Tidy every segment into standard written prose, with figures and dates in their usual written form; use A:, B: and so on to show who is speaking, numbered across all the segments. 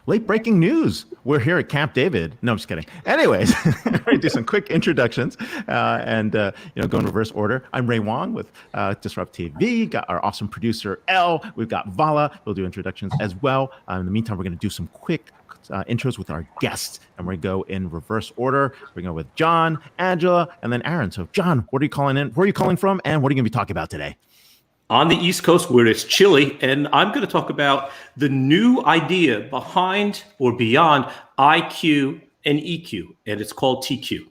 A: late breaking news. We're here at Camp David. No, I'm just kidding. Anyways, we're going to do some quick introductions and go in reverse order. I'm Ray Wang with DisrupTV. Got our awesome producer, Elle. We've got Vala. We'll do introductions as well. In the meantime, we're going to do some quick intros with our guests, and we're going to go in reverse order. We're going to go with John, Angela, and then Aaron. So, John, what are you calling in? Where are you calling from, and what are you going to be talking about today?
B: On the East Coast, where it's chilly, and I'm going to talk about the new idea behind or beyond IQ and EQ, and it's called TQ.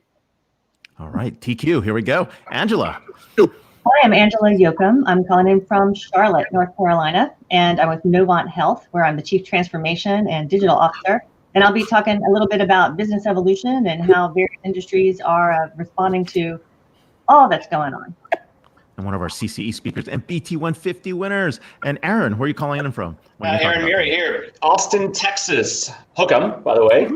A: All right, TQ, here we go. Angela.
C: Hi, I'm Angela Yochem. I'm calling in from Charlotte, North Carolina, and I'm with Novant Health, where I'm the Chief Transformation and Digital Officer. And I'll be talking a little bit about business evolution and how various industries are responding to all that's going on.
A: And one of our CCE speakers and BT 150 winners. And Aaron, where are you calling in from?
D: Aaron Miri here, Austin, Texas. Yochem, by the way.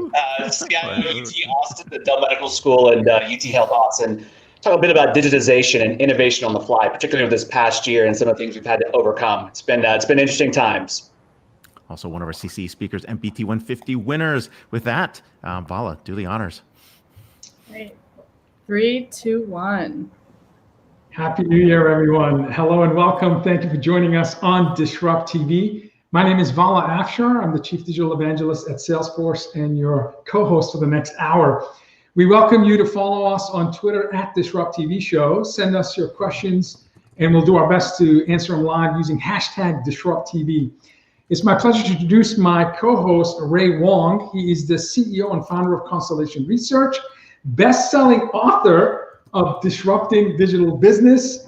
D: CIO UT Austin, the Dell Medical School, and UT Health Austin. Talk a bit about digitization and innovation on the fly, particularly with this past year and some of the things we've had to overcome. It's been interesting times.
A: Also one of our CCE speakers and BT 150 winners. With that, Vala, do the honors.
E: Great. 3, 2, 1.
F: Happy New Year, everyone. Hello and welcome. Thank you for joining us on DisrupTV. My name is Vala Afshar. I'm the Chief Digital Evangelist at Salesforce and your co-host for the next hour. We welcome you to follow us on Twitter at DisrupTV Show. Send us your questions and we'll do our best to answer them live using hashtag DisrupTV. It's my pleasure to introduce my co-host, Ray Wang. He is the CEO and founder of Constellation Research, best-selling author of Disrupting Digital Business.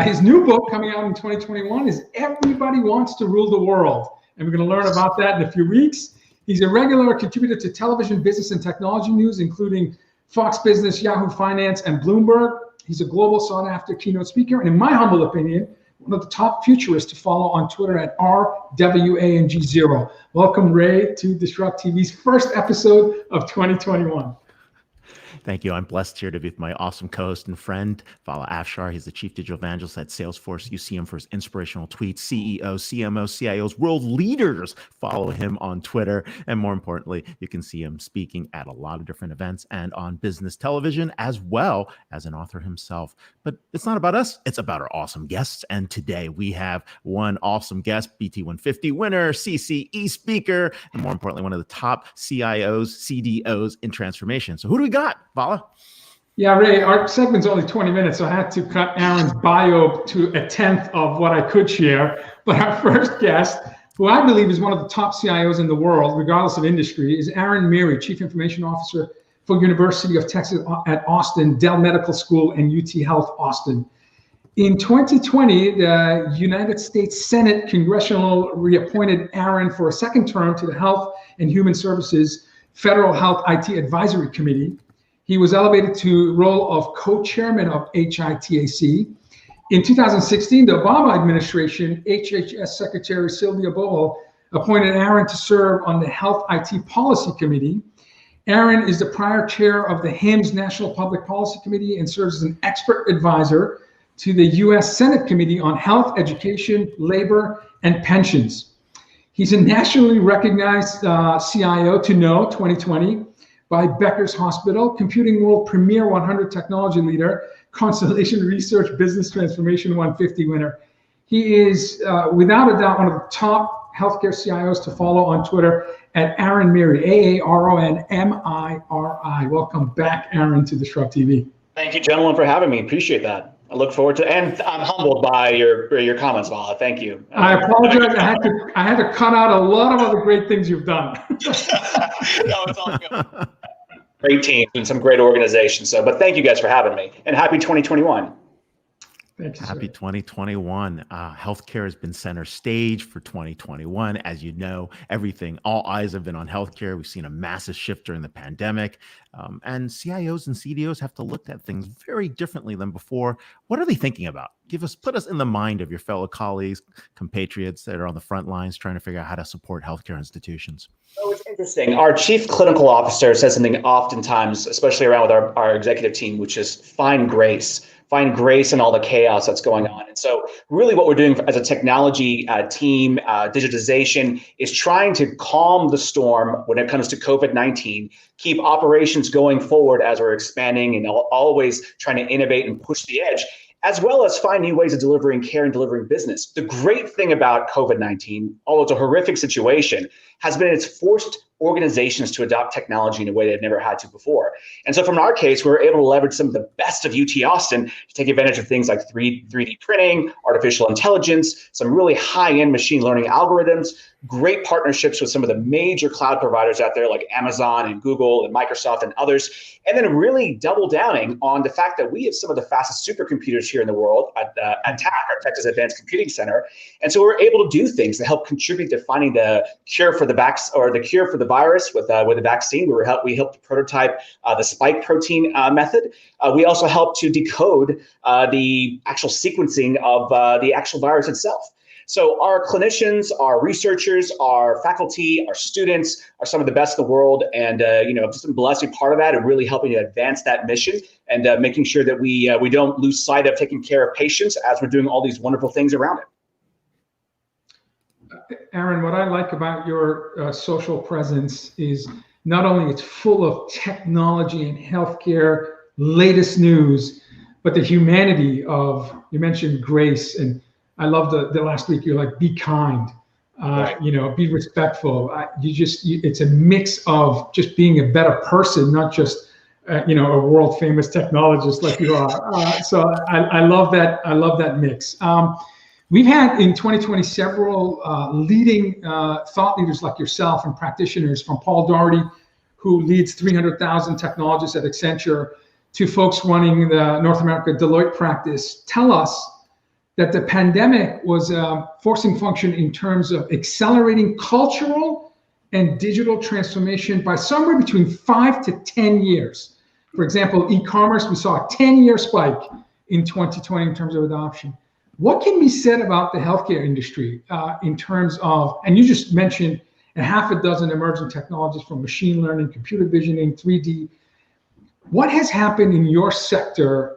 F: His new book coming out in 2021 is Everybody Wants to Rule the World. And we're going to learn about that in a few weeks. He's a regular contributor to television, business, and technology news, including Fox Business, Yahoo Finance, and Bloomberg. He's a global sought-after keynote speaker, and in my humble opinion, one of the top futurists to follow on Twitter at RWANG0. Welcome, Ray, to DisrupTV's first episode of 2021.
A: Thank you. I'm blessed here to be with my awesome co-host and friend, Vala Afshar. He's the Chief Digital Evangelist at Salesforce. You see him for his inspirational tweets. CEOs, CMOs, CIOs, world leaders follow him on Twitter. And more importantly, you can see him speaking at a lot of different events and on business television, as well as an author himself. But it's not about us. It's about our awesome guests. And today we have one awesome guest, BT 150 winner, CCE speaker, and more importantly, one of the top CIOs, CDOs in transformation. So who do we got? Vala?
F: Yeah, Ray, our segment's only 20 minutes, so I had to cut Aaron's bio to a tenth of what I could share. But our first guest, who I believe is one of the top CIOs in the world, regardless of industry, is Aaron Miri, Chief Information Officer for University of Texas at Austin, Dell Medical School, and UT Health Austin. In 2020, the United States Senate Congressional reappointed Aaron for a second term to the Health and Human Services Federal Health IT Advisory Committee. He was elevated to the role of co-chairman of HITAC. In 2016, the Obama administration, HHS Secretary Sylvia Bohol appointed Aaron to serve on the Health IT Policy Committee. Aaron is the prior chair of the HIMSS National Public Policy Committee and serves as an expert advisor to the U.S. Senate Committee on Health, Education, Labor, and Pensions. He's a nationally recognized CIO to know 2020 by Becker's Hospital, Computing World Premier 100 Technology Leader, Constellation Research Business Transformation 150 winner. He is, without a doubt, one of the top healthcare CIOs to follow on Twitter at Aaron Miri, AARONMIRI. Welcome back, Aaron, to DisrupTV.
D: Thank you, gentlemen, for having me. Appreciate that. I look forward to, and I'm humbled by your comments, Vala. Thank you.
F: I apologize. I had to cut out a lot of other great things you've done.
D: No, it's all good. Great teams and some great organizations. But thank you guys for having me, and happy 2021.
F: Thank you,
A: Happy 2021. Healthcare has been center stage for 2021. As you know, all eyes have been on healthcare. We've seen a massive shift during the pandemic. And CIOs and CDOs have to look at things very differently than before. What are they thinking about? Put us in the mind of your fellow colleagues, compatriots that are on the front lines trying to figure out how to support healthcare institutions.
D: So it's interesting. Our chief clinical officer says something oftentimes, especially around with our executive team, which is find grace. find grace in all the chaos that's going on. And so really what we're doing as a technology team, digitization, is trying to calm the storm when it comes to COVID-19, keep operations going forward as we're expanding and always trying to innovate and push the edge, as well as find new ways of delivering care and delivering business. The great thing about COVID-19, although it's a horrific situation, has been it's forced organizations to adopt technology in a way they've never had to before. And so from our case, we were able to leverage some of the best of UT Austin to take advantage of things like 3D printing, artificial intelligence, some really high-end machine learning algorithms, great partnerships with some of the major cloud providers out there like Amazon and Google and Microsoft and others, and then really double downing on the fact that we have some of the fastest supercomputers here in the world at TAC, our Texas Advanced Computing Center. And so we're able to do things to help contribute to finding the cure for the virus with the vaccine. We helped to prototype the spike protein method. We also helped to decode the actual sequencing of the actual virus itself. So our clinicians, our researchers, our faculty, our students are some of the best in the world. And, just been blessed to be part of that and really helping to advance that mission and making sure that we don't lose sight of taking care of patients as we're doing all these wonderful things around it.
F: Aaron, what I like about your social presence is not only it's full of technology and healthcare, latest news, but the humanity of, you mentioned grace, and I love the last week, you're like, be kind,
D: Right.
F: Be respectful. It's a mix of just being a better person, not just, a world famous technologist like you are. So I love that. I love that mix. We've had in 2020 several leading thought leaders like yourself and practitioners, from Paul Daugherty, who leads 300,000 technologists at Accenture, to folks running the North America Deloitte practice, tell us that the pandemic was a forcing function in terms of accelerating cultural and digital transformation by somewhere between 5 to 10 years. For example, e-commerce, we saw a 10-year spike in 2020 in terms of adoption. What can be said about the healthcare industry in terms of, and you just mentioned a half a dozen emerging technologies from machine learning, computer visioning, 3D. What has happened in your sector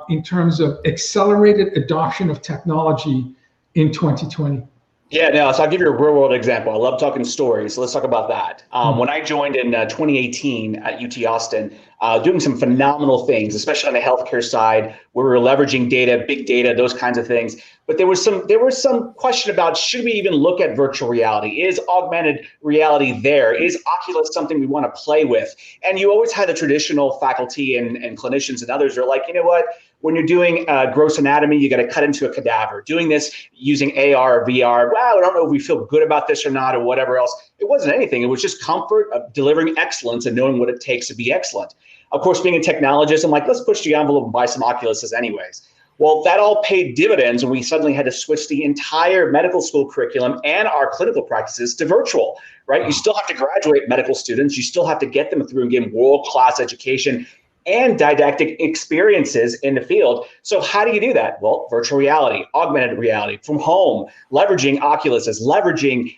F: in terms of accelerated adoption of technology in 2020?
D: Yeah, no, so I'll give you a real world example. I love talking stories, so let's talk about that. When I joined in 2018 at UT Austin, doing some phenomenal things, especially on the healthcare side, where we were leveraging data, big data, those kinds of things. But there was some question about, should we even look at virtual reality? Is augmented reality there? Is Oculus something we want to play with? And you always had the traditional faculty and clinicians and others are like, you know what? When you're doing gross anatomy, you got to cut into a cadaver. Doing this using AR or VR, wow, I don't know if we feel good about this or not, or whatever else. It wasn't anything. It was just comfort of delivering excellence and knowing what it takes to be excellent. Of course, being a technologist, I'm like, let's push the envelope and buy some Oculuses anyways. Well, that all paid dividends when we suddenly had to switch the entire medical school curriculum and our clinical practices to virtual, right? You still have to graduate medical students. You still have to get them through and give them world-class education and didactic experiences in the field. So how do you do that? Well, virtual reality, augmented reality, from home, leveraging Oculuses, leveraging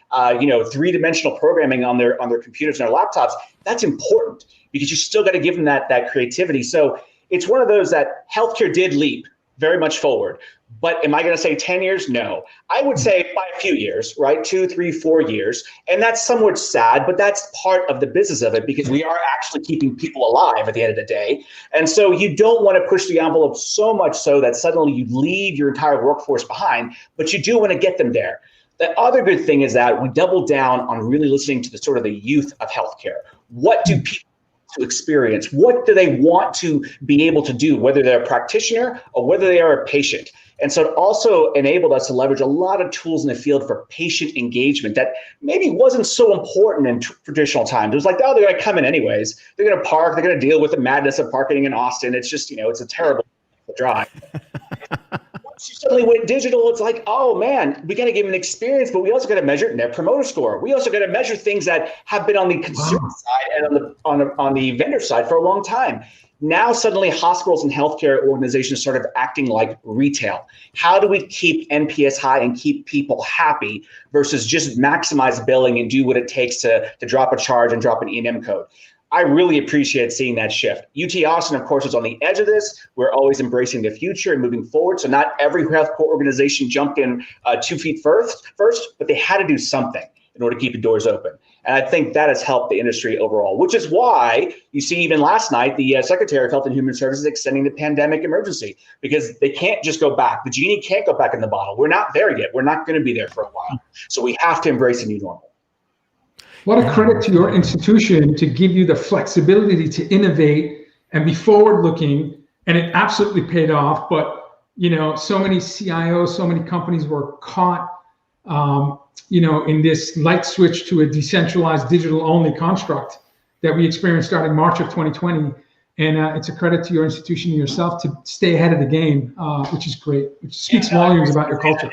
D: three-dimensional programming on their computers and their laptops. That's important because you still got to give them that creativity. So it's one of those that healthcare did leap very much forward. But am I going to say 10 years? No. I would say by a few years, right? 2, 3, 4 years. And that's somewhat sad, but that's part of the business of it because we are actually keeping people alive at the end of the day. And so you don't want to push the envelope so much so that suddenly you leave your entire workforce behind, but you do want to get them there. The other good thing is that we double down on really listening to the sort of the youth of healthcare. What do people to experience? What do they want to be able to do, whether they're a practitioner or whether they are a patient? And so it also enabled us to leverage a lot of tools in the field for patient engagement that maybe wasn't so important in traditional times. It was like, oh, they're going to come in anyways. They're going to park. They're going to deal with the madness of parking in Austin. It's just, it's a terrible drive. Once you suddenly went digital, it's like, oh man, we got to give them an experience, but we also got to measure Net Promoter Score. We also got to measure things that have been on the consumer side and on the vendor side for a long time. Now suddenly hospitals and healthcare organizations started acting like retail. How do we keep NPS high and keep people happy versus just maximize billing and do what it takes to drop a charge and drop an E&M code? I really appreciate seeing that shift. UT Austin, of course, is on the edge of this. We're always embracing the future and moving forward. So not every healthcare organization jumped in 2 feet first, but they had to do something in order to keep the doors open. And I think that has helped the industry overall, which is why you see even last night, the Secretary of Health and Human Services extending the pandemic emergency, because they can't just go back. The genie can't go back in the bottle. We're not there yet. We're not going to be there for a while. So we have to embrace a new normal.
F: What a credit to your institution to give you the flexibility to innovate and be forward-looking, and it absolutely paid off. But so many CIOs, so many companies were caught, in this light switch to a decentralized digital-only construct that we experienced starting March of 2020. And it's a credit to your institution and yourself to stay ahead of the game, which is great, which speaks volumes about your culture.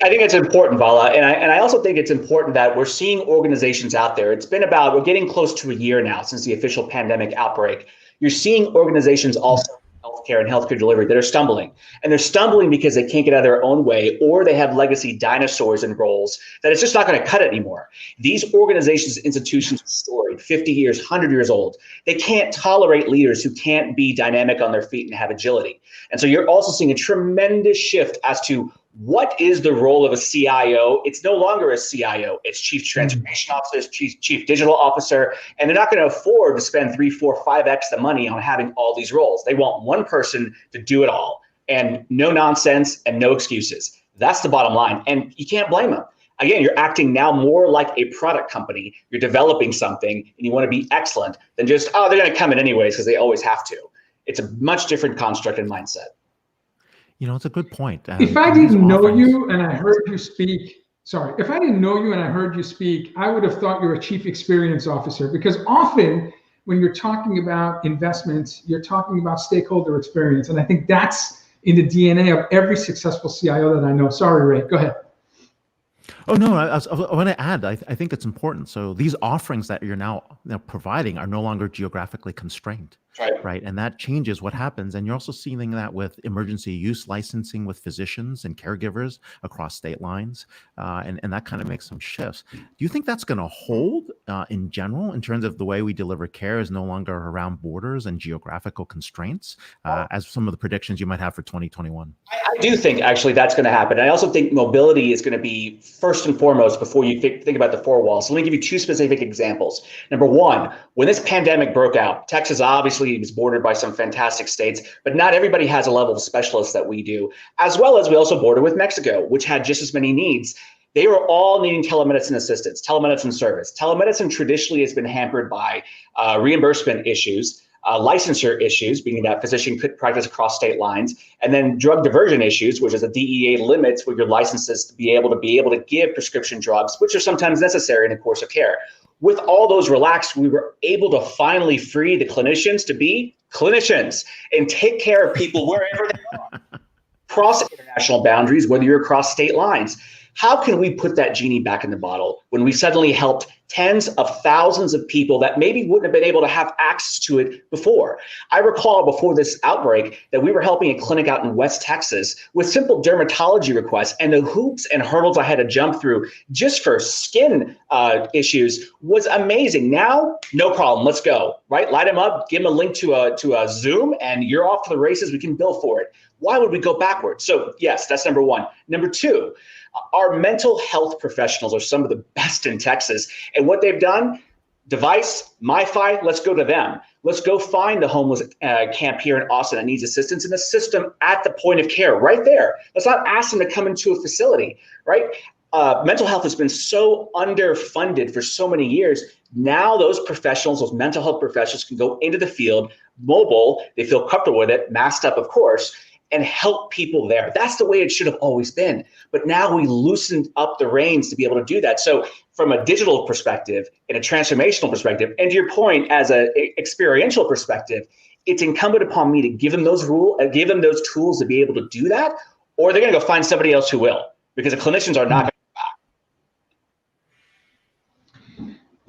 D: I think it's important, Vala. And I also think it's important that we're seeing organizations out there. We're getting close to a year now since the official pandemic outbreak. You're seeing organizations also in healthcare and healthcare delivery that are stumbling. And they're stumbling because they can't get out of their own way, or they have legacy dinosaurs and roles that it's just not going to cut it anymore. These organizations, institutions are storied, 50 years, 100 years old. They can't tolerate leaders who can't be dynamic on their feet and have agility. And so you're also seeing a tremendous shift as to what is the role of a CIO. It's no longer a CIO. It's Chief Transformation Officer, Chief Digital Officer, and they're not going to afford to spend 3, 4, 5x the money on having all these roles. They want one person to do it all, and no nonsense and no excuses. That's the bottom line, and you can't blame them. Again, you're acting now more like a product company. You're developing something, and you want to be excellent than just, they're going to come in anyways because they always have to. It's a much different construct and mindset.
A: It's a good point.
F: If I didn't know you and I heard you speak, if I didn't know you and I heard you speak, I would have thought you're a chief experience officer, because often when you're talking about investments, you're talking about stakeholder experience. And I think that's in the DNA of every successful CIO that I know. Sorry, Ray, go ahead.
A: Oh, no, I want to add, I think it's important. So these offerings that you're now providing are no longer geographically constrained. Right. And that changes what happens. And you're also seeing that with emergency use licensing with physicians and caregivers across state lines. And that kind of makes some shifts. Do you think that's going to hold in general in terms of the way we deliver care is no longer around borders and geographical constraints, as some of the predictions you might have for 2021?
D: I do think actually that's going to happen. I also think mobility is going to be first and foremost before you think about the four walls. So let me give you 2 specific examples. Number one, when this pandemic broke out, Texas obviously was bordered by some fantastic states, but not everybody has a level of specialists that we do, as well as we also border with Mexico, which had just as many needs. They were all needing telemedicine assistance, telemedicine service. Telemedicine traditionally has been hampered by reimbursement issues, licensure issues, being that physician could practice across state lines, and then drug diversion issues, which is a DEA limits with your licenses to be able to give prescription drugs, which are sometimes necessary in the course of care. With all those relaxed, we were able to finally free the clinicians to be clinicians and take care of people wherever they are, across international boundaries, whether you're across state lines. How can we put that genie back in the bottle when we suddenly helped tens of thousands of people that maybe wouldn't have been able to have access to it before? I recall before this outbreak that we were helping a clinic out in West Texas with simple dermatology requests, and the hoops and hurdles I had to jump through just for skin issues was amazing. Now, no problem, let's go, right? Light them up, give them a link to a Zoom, and you're off to the races, we can bill for it. Why would we go backwards? So yes, that's number one. Number two, our mental health professionals are some of the best in Texas. And what they've done, device, MiFi, let's go to them. Let's go find the homeless camp here in Austin that needs assistance and assist them at the point of care right there. Let's not ask them to come into a facility, right? Mental health has been so underfunded for so many years. Now those professionals, those mental health professionals can go into the field, mobile, they feel comfortable with it, masked up, of course, and help people there. That's the way it should have always been. But now we loosened up the reins to be able to do that. So from a digital perspective and a transformational perspective, and to your point, as an experiential perspective, it's incumbent upon me to give them those tools to be able to do that, or they're going to go find somebody else who will, because the clinicians are not going to.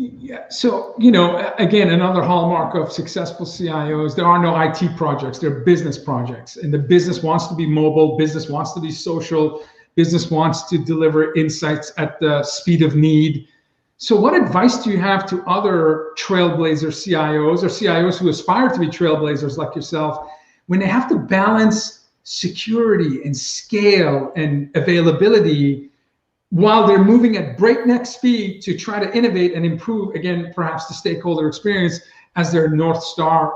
F: Yeah, so, again, another hallmark of successful CIOs, there are no IT projects, they're business projects. And the business wants to be mobile, business wants to be social, business wants to deliver insights at the speed of need. So what advice do you have to other trailblazer CIOs or CIOs who aspire to be trailblazers like yourself when they have to balance security and scale and availability while they're moving at breakneck speed to try to innovate and improve, again, perhaps the stakeholder experience as their North Star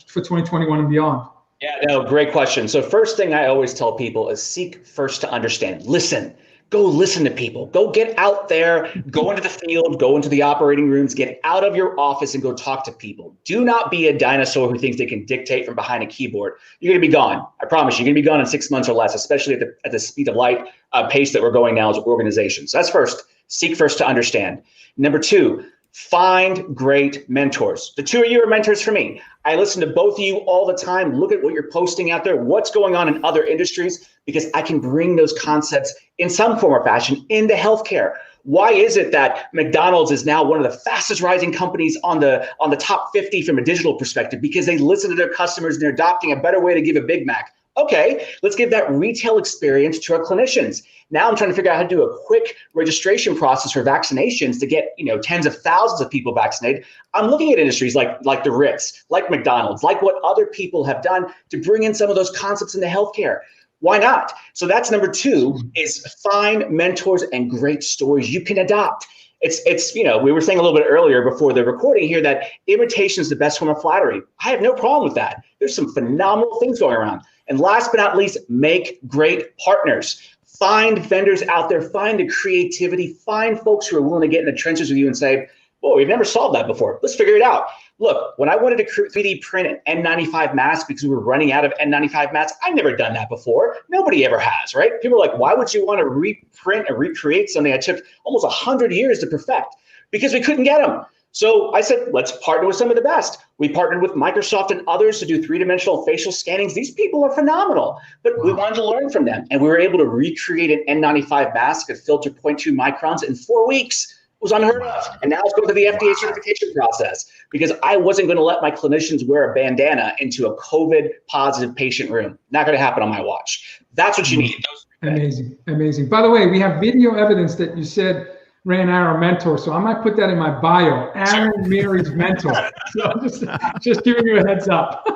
F: for 2021 and beyond?
D: Yeah, no, great question. So first thing I always tell people is seek first to understand. Listen. Go listen to people. Go get out there, go into the field, go into the operating rooms, get out of your office and go talk to people. Do not be a dinosaur who thinks they can dictate from behind a keyboard. You're going to be gone. I promise you, you're going to be gone in 6 months or less, especially at the speed of light pace that we're going now as organizations. So that's first. Seek first to understand. Number two, find great mentors. The two of you are mentors for me. I listen to both of you all the time. Look at what you're posting out there, what's going on in other industries, because I can bring those concepts in some form or fashion into healthcare. Why is it that McDonald's is now one of the fastest rising companies on the top 50 from a digital perspective? Because they listen to their customers and they're adopting a better way to give a Big Mac. Okay, let's give that retail experience to our clinicians. Now I'm trying to figure out how to do a quick registration process for vaccinations to get, tens of thousands of people vaccinated. I'm looking at industries like the Ritz, like McDonald's, like what other people have done to bring in some of those concepts into healthcare. Why not? So that's number two, is find mentors and great stories you can adopt. It's we were saying a little bit earlier before the recording here that imitation is the best form of flattery. I have no problem with that. There's some phenomenal things going around. And last but not least, make great partners. Find vendors out there, find the creativity, find folks who are willing to get in the trenches with you and say, well, we've never solved that before. Let's figure it out. Look, when I wanted to 3D print an N95 mask because we were running out of N95 masks, I've never done that before. Nobody ever has, right? People are like, why would you want to reprint and recreate something that took almost 100 years to perfect? Because we couldn't get them. So I said, let's partner with some of the best. We partnered with Microsoft and others to do three-dimensional facial scannings. These people are phenomenal, but we wanted to learn from them. And we were able to recreate an N95 mask at filter 0.2 microns in 4 weeks. It was unheard of. And now it's going through the FDA certification process because I wasn't going to let my clinicians wear a bandana into a COVID positive patient room. Not going to happen on my watch. That's what you need.
F: Amazing, amazing. By the way, we have video evidence that you said Ray and I are mentors, so I might put that in my bio. Aaron, Miri's mentor. So I'm just giving you a heads up.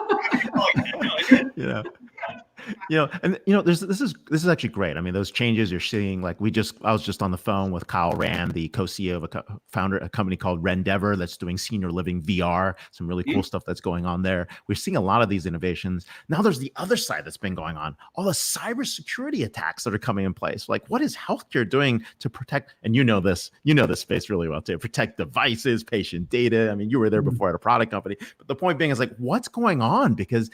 A: This is actually great. I mean, those changes you're seeing, like I was just on the phone with Kyle Rand, the co-CEO of a company called Rendeavor that's doing senior living VR, some really cool stuff that's going on there. We're seeing a lot of these innovations. Now there's the other side that's been going on, all the cybersecurity attacks that are coming in place. Like, what is healthcare doing to protect, and you know this space really well too, protect devices, patient data. I mean, you were there before at a product company, but the point being is like, what's going on? Because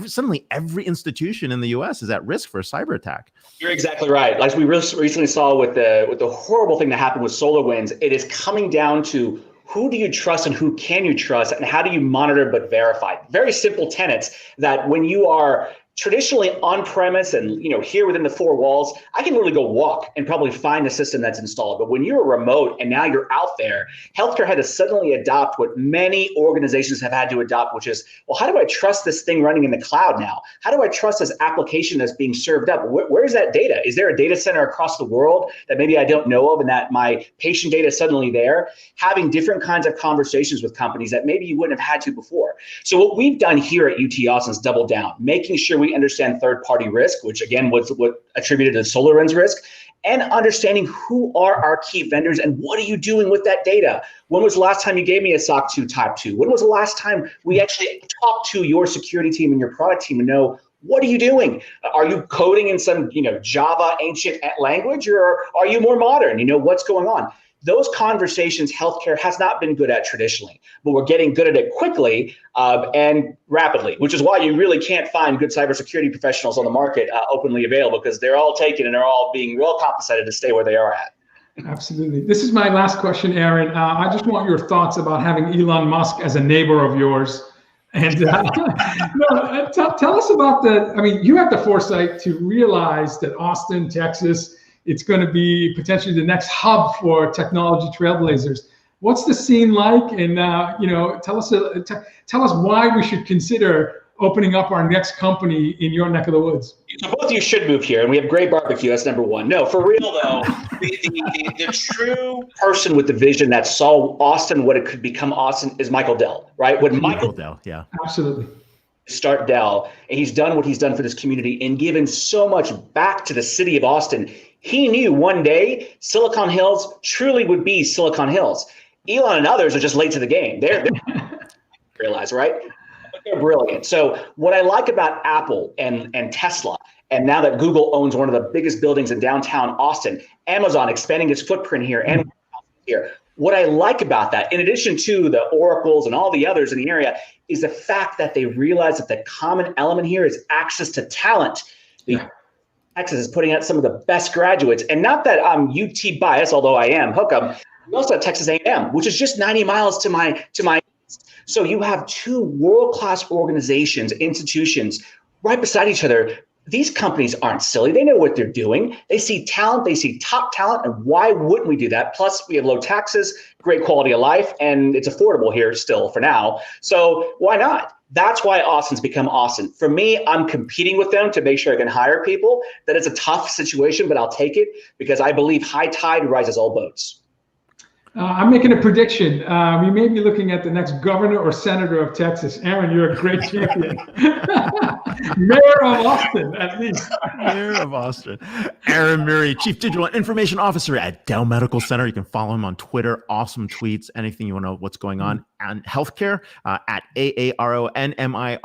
A: suddenly every institution in the US is at risk for a cyber attack.
D: You're exactly right. Like we recently saw with the horrible thing that happened with SolarWinds, it is coming down to who do you trust and who can you trust and how do you monitor but verify? Very simple tenets that when you are traditionally on-premise and here within the four walls, I can really go walk and probably find the system that's installed. But when you're remote and now you're out there, healthcare had to suddenly adopt what many organizations have had to adopt, which is, well, how do I trust this thing running in the cloud now? How do I trust this application that's being served up? Where's that data? Is there a data center across the world that maybe I don't know of and that my patient data is suddenly there? Having different kinds of conversations with companies that maybe you wouldn't have had to before. So what we've done here at UT Austin is double down, making sure we understand third-party risk, which again was what attributed to SolarWinds risk, and understanding who are our key vendors and what are you doing with that data. When was the last time you gave me a SOC 2 Type 2? When was the last time we actually talked to your security team and your product team and know what are you doing? Are you coding in some Java ancient language, or are you more modern? What's going on? Those conversations healthcare has not been good at traditionally, but we're getting good at it quickly and rapidly, which is why you really can't find good cybersecurity professionals on the market openly available, because they're all taken and they're all being well compensated to stay where they are at.
F: Absolutely. This is my last question, Aaron. I just want your thoughts about having Elon Musk as a neighbor of yours. And tell us about you have the foresight to realize that Austin, Texas, it's going to be potentially the next hub for technology trailblazers. What's the scene like? And tell us why we should consider opening up our next company in your neck of the woods.
D: So both of you should move here, and we have great barbecue. That's number one. No, for real though, the true person with the vision that saw Austin, what it could become Austin, is Michael Dell, right? When Michael
A: Dell, yeah,
F: absolutely.
D: Start Dell, and he's done what he's done for this community and given so much back to the city of Austin. He knew one day Silicon Hills truly would be Silicon Hills. Elon and others are just late to the game. They're realize, right? But they're brilliant. So what I like about Apple and Tesla, and now that Google owns one of the biggest buildings in downtown Austin, Amazon expanding its footprint here and here. What I like about that, in addition to the oracles and all the others in the area, is the fact that they realize that the common element here is access to talent. Texas is putting out some of the best graduates, and not that I'm UT biased, although I am. Hook'em. We also have Texas A&M, which is just 90 miles to my east. So you have two world-class organizations, institutions right beside each other. These companies aren't silly. They know what they're doing. They see talent. They see top talent. And why wouldn't we do that? Plus, we have low taxes, great quality of life, and it's affordable here still for now. So why not? That's why Austin's become Austin. For me, I'm competing with them to make sure I can hire people. That is a tough situation, but I'll take it because I believe high tide rises all boats.
F: I'm making a prediction. We may be looking at the next governor or senator of Texas. Aaron, you're a great champion. Mayor of Austin, at least.
A: Mayor of Austin. Aaron Miri, Chief Digital and Information Officer at Dell Medical Center. You can follow him on Twitter. Awesome tweets. Anything you want to know what's going on. And healthcare at AARONMIRI.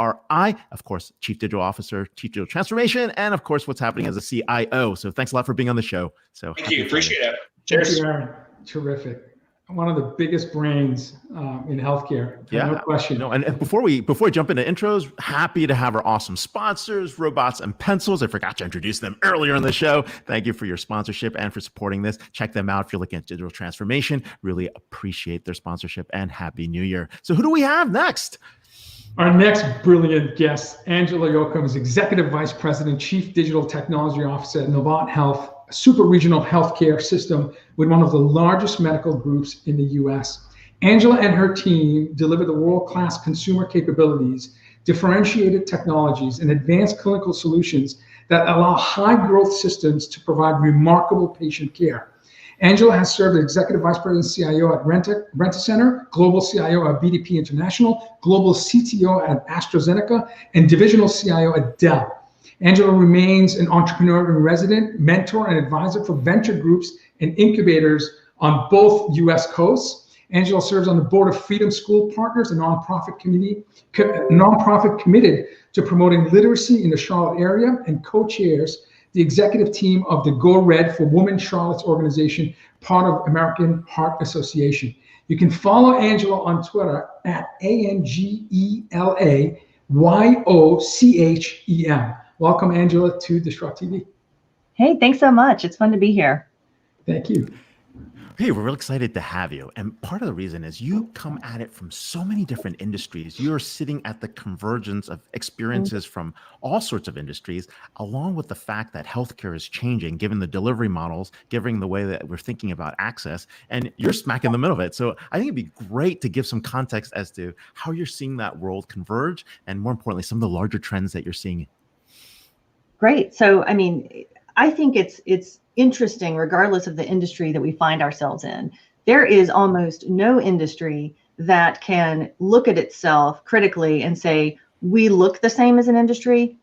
A: Of course, Chief Digital Officer, Chief Digital Transformation, and of course, what's happening as a CIO. So thanks a lot for being on the show. So
D: thank you. Appreciate it.
F: Cheers. Thank you, Aaron. Terrific. One of the biggest brains in healthcare.
A: Yeah,
F: no question.
A: No, and before we jump into intros, happy to have our awesome sponsors, Robots and Pencils. I forgot to introduce them earlier in the show. Thank you for your sponsorship and for supporting this. Check them out if you're looking at digital transformation. Really appreciate their sponsorship, and Happy New Year. So who do we have next?
F: Our next brilliant guest, Angela Yochem, is Executive Vice President, Chief Digital Technology Officer at Novant Health, a super regional healthcare system with one of the largest medical groups in the US. Angela and her team deliver the world-class consumer capabilities, differentiated technologies, and advanced clinical solutions that allow high-growth systems to provide remarkable patient care. Angela has served as Executive Vice President CIO at Rent-A-Center, Global CIO at BDP International, Global CTO at AstraZeneca, and Divisional CIO at Dell. Angela remains an entrepreneur in resident, mentor, and advisor for venture groups and incubators on both U.S. coasts. Angela serves on the board of Freedom School Partners, a nonprofit committed to promoting literacy in the Charlotte area, and co-chairs the executive team of the Go Red for Women Charlotte's organization, part of American Heart Association. You can follow Angela on Twitter at ANGELAYOCHEM. Welcome, Angela, to DisrupTV.
C: Hey, thanks so much. It's fun to be here.
F: Thank you.
A: Hey, we're real excited to have you. And part of the reason is you come at it from so many different industries. You're sitting at the convergence of experiences from all sorts of industries, along with the fact that healthcare is changing, given the delivery models, given the way that we're thinking about access, and you're smack in the middle of it. So I think it'd be great to give some context as to how you're seeing that world converge, and more importantly, some of the larger trends that you're seeing.
C: Great. So, I mean, I think it's interesting, regardless of the industry that we find ourselves in. There is almost no industry that can look at itself critically and say, we look the same as an industry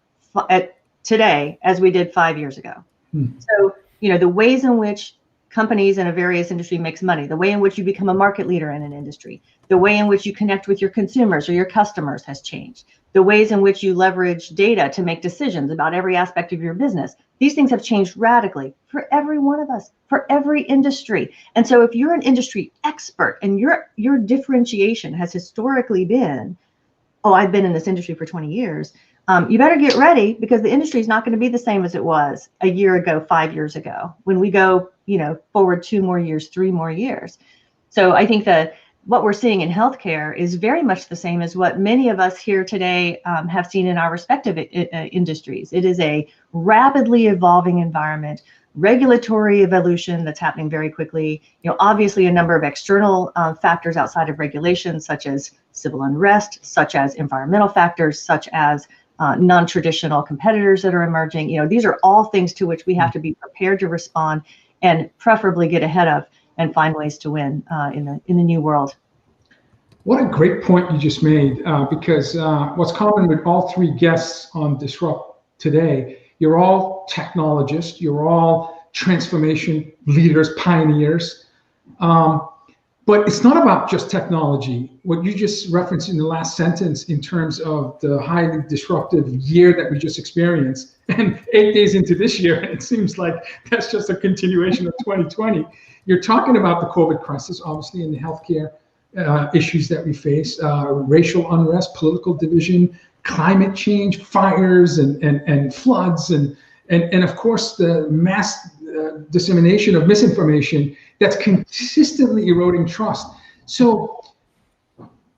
C: today as we did 5 years ago. So, you know, the ways in which companies in a various industry makes money, the way in which you become a market leader in an industry, the way in which you connect with your consumers or your customers has changed. The ways in which you leverage data to make decisions about every aspect of your business. These things have changed radically for every one of us, for every industry. And so if you're an industry expert and your differentiation has historically been, oh, I've been in this industry for 20 years, you better get ready, because the industry is not going to be the same as it was a year ago, 5 years ago, when we go, you know, forward 2 more years, 3 more years. So I think that what we're seeing in healthcare is very much the same as what many of us here today have seen in our respective industries. It is a rapidly evolving environment regulatory evolution that's happening very quickly, obviously a number of external factors outside of regulation, such as civil unrest, such as environmental factors, such as non-traditional competitors that are emerging. These are all things to which we have to be prepared to respond and preferably get ahead of and find ways to win in the new world.
F: What a great point you just made, because what's common with all three guests on Disrupt today, you're all technologists, you're all transformation leaders, pioneers, but it's not about just technology. What you just referenced in the last sentence in terms of the highly disruptive year that we just experienced, and 8 days into this year, it seems like that's just a continuation of 2020. You're talking about the COVID crisis, obviously, in the healthcare issues that we face, racial unrest, political division, climate change, fires and floods, and of course the mass dissemination of misinformation that's consistently eroding trust. So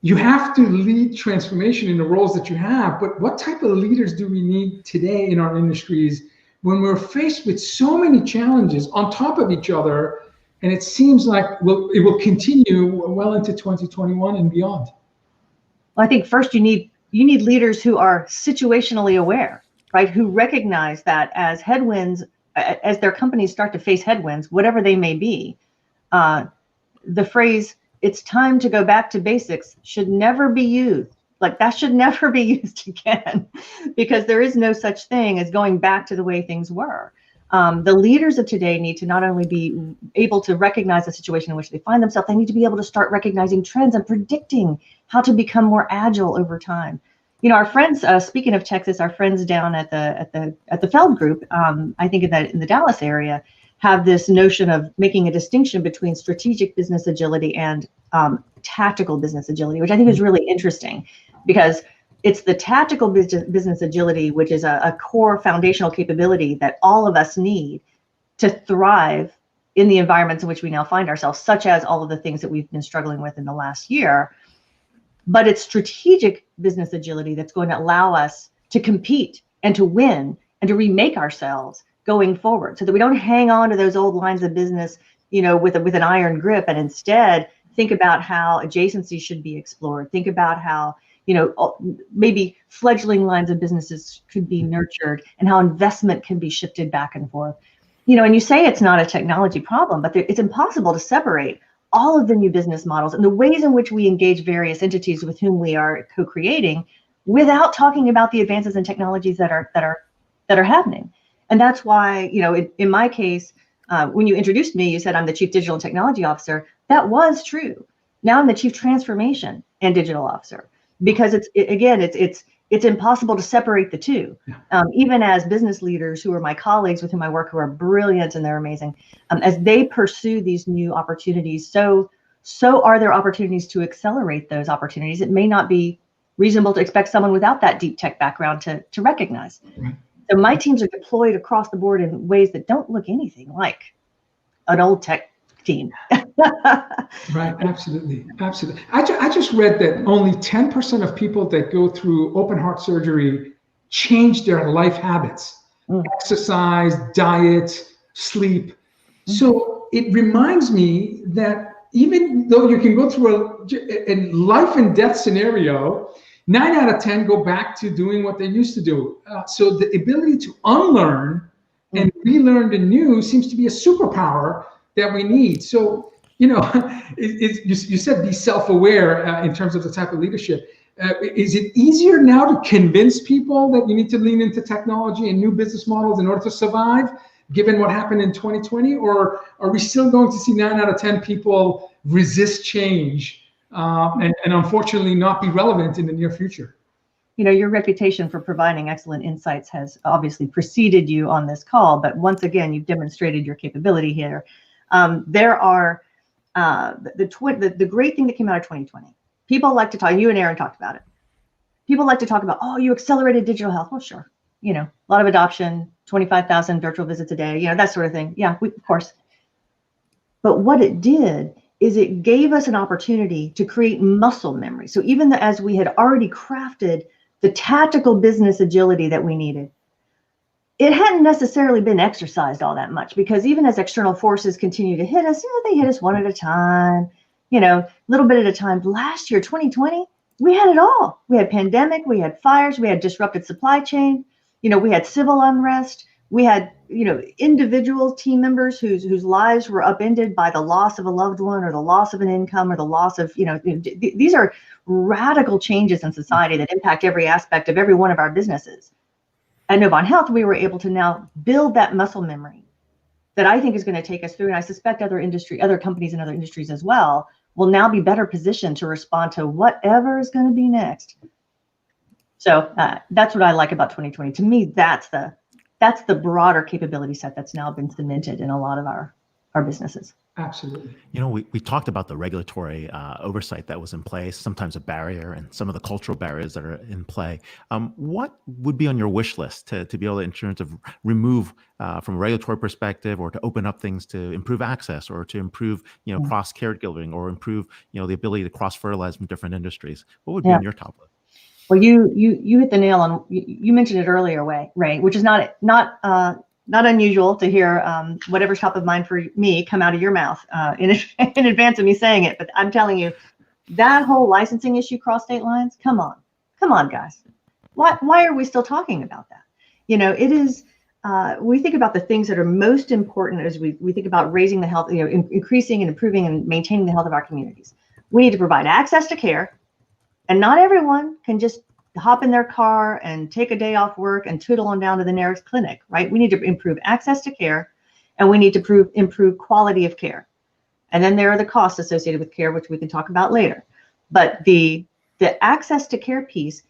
F: you have to lead transformation in the roles that you have, but what type of leaders do we need today in our industries when we're faced with so many challenges on top of each other? And it seems like it will continue well into 2021 and beyond.
C: Well, I think first you need leaders who are situationally aware, right? Who recognize that as headwinds, as their companies start to face headwinds, whatever they may be, the phrase, "it's time to go back to basics," should never be used. Like, that should never be used again, because there is no such thing as going back to the way things were. The leaders of today need to not only be able to recognize the situation in which they find themselves, they need to be able to start recognizing trends and predicting how to become more agile over time. Our friends, speaking of Texas, our friends down at the Feld Group, I think in the Dallas area, have this notion of making a distinction between strategic business agility and tactical business agility, which I think is really interesting, because it's the tactical business agility, which is a core foundational capability that all of us need to thrive in the environments in which we now find ourselves, such as all of the things that we've been struggling with in the last year. But it's strategic business agility that's going to allow us to compete and to win and to remake ourselves going forward, so that we don't hang on to those old lines of business, with an iron grip, and instead think about how adjacencies should be explored. Think about how maybe fledgling lines of businesses could be nurtured, and how investment can be shifted back and forth. And you say it's not a technology problem, but it's impossible to separate all of the new business models and the ways in which we engage various entities with whom we are co-creating without talking about the advances in technologies that are happening. And that's why, in my case, when you introduced me, you said I'm the Chief Digital and Technology Officer. That was true. Now I'm the Chief Transformation and Digital Officer, because it's impossible to separate the two. Even as business leaders who are my colleagues with whom I work, who are brilliant and they're amazing, as they pursue these new opportunities, so are there opportunities to accelerate those opportunities. It may not be reasonable to expect someone without that deep tech background to recognize. Right. So my teams are deployed across the board in ways that don't look anything like an old tech team.
F: Right, absolutely. I just read that only 10% of people that go through open heart surgery change their life habits, exercise, diet, sleep. So it reminds me that even though you can go through a life and death scenario, 9 out of 10 go back to doing what they used to do. So the ability to unlearn and relearn the new seems to be a superpower that we need. So, you said be self-aware in terms of the type of leadership. Is it easier now to convince people that you need to lean into technology and new business models in order to survive, given what happened in 2020? Or are we still going to see 9 out of 10 people resist change and unfortunately not be relevant in the near future?
C: Your reputation for providing excellent insights has obviously preceded you on this call, but once again, you've demonstrated your capability here. There are the great thing that came out of 2020. People like to talk, you and Aaron talked about it. People like to talk about, oh, you accelerated digital health. Well, sure. A lot of adoption, 25,000 virtual visits a day, that sort of thing. Yeah, of course. But what it did is it gave us an opportunity to create muscle memory. So even as we had already crafted the tactical business agility that we needed, it hadn't necessarily been exercised all that much, because even as external forces continue to hit us, they hit us one at a time, a little bit at a time. Last year, 2020, we had it all. We had pandemic, we had fires, we had disrupted supply chain, we had civil unrest, we had, individual team members whose lives were upended by the loss of a loved one or the loss of an income or the loss of, these are radical changes in society that impact every aspect of every one of our businesses. At Novant Health, we were able to now build that muscle memory that I think is going to take us through, and I suspect other companies in other industries as well will now be better positioned to respond to whatever is going to be next. So that's what I like about 2020. To me, that's the broader capability set that's now been cemented in a lot of our businesses.
F: Absolutely.
A: We talked about the regulatory oversight that was in place, sometimes a barrier, and some of the cultural barriers that are in play. What would be on your wish list to be able to, in terms of remove from a regulatory perspective, or to open up things to improve access, or to improve, cross caregiving, or improve, the ability to cross fertilize from different industries? What would be on your top list?
C: Well, you hit the nail on. You mentioned it earlier, Ray, which is not unusual to hear whatever's top of mind for me come out of your mouth in advance of me saying it. But I'm telling you, that whole licensing issue cross state lines. Come on, guys. Why are we still talking about that? It is. We think about the things that are most important as we think about raising the health, increasing and improving and maintaining the health of our communities. We need to provide access to care, and not everyone can just hop in their car and take a day off work and tootle on down to the nearest clinic, right? We need to improve access to care, and we need to improve quality of care. And then there are the costs associated with care, which we can talk about later. But the access to care piece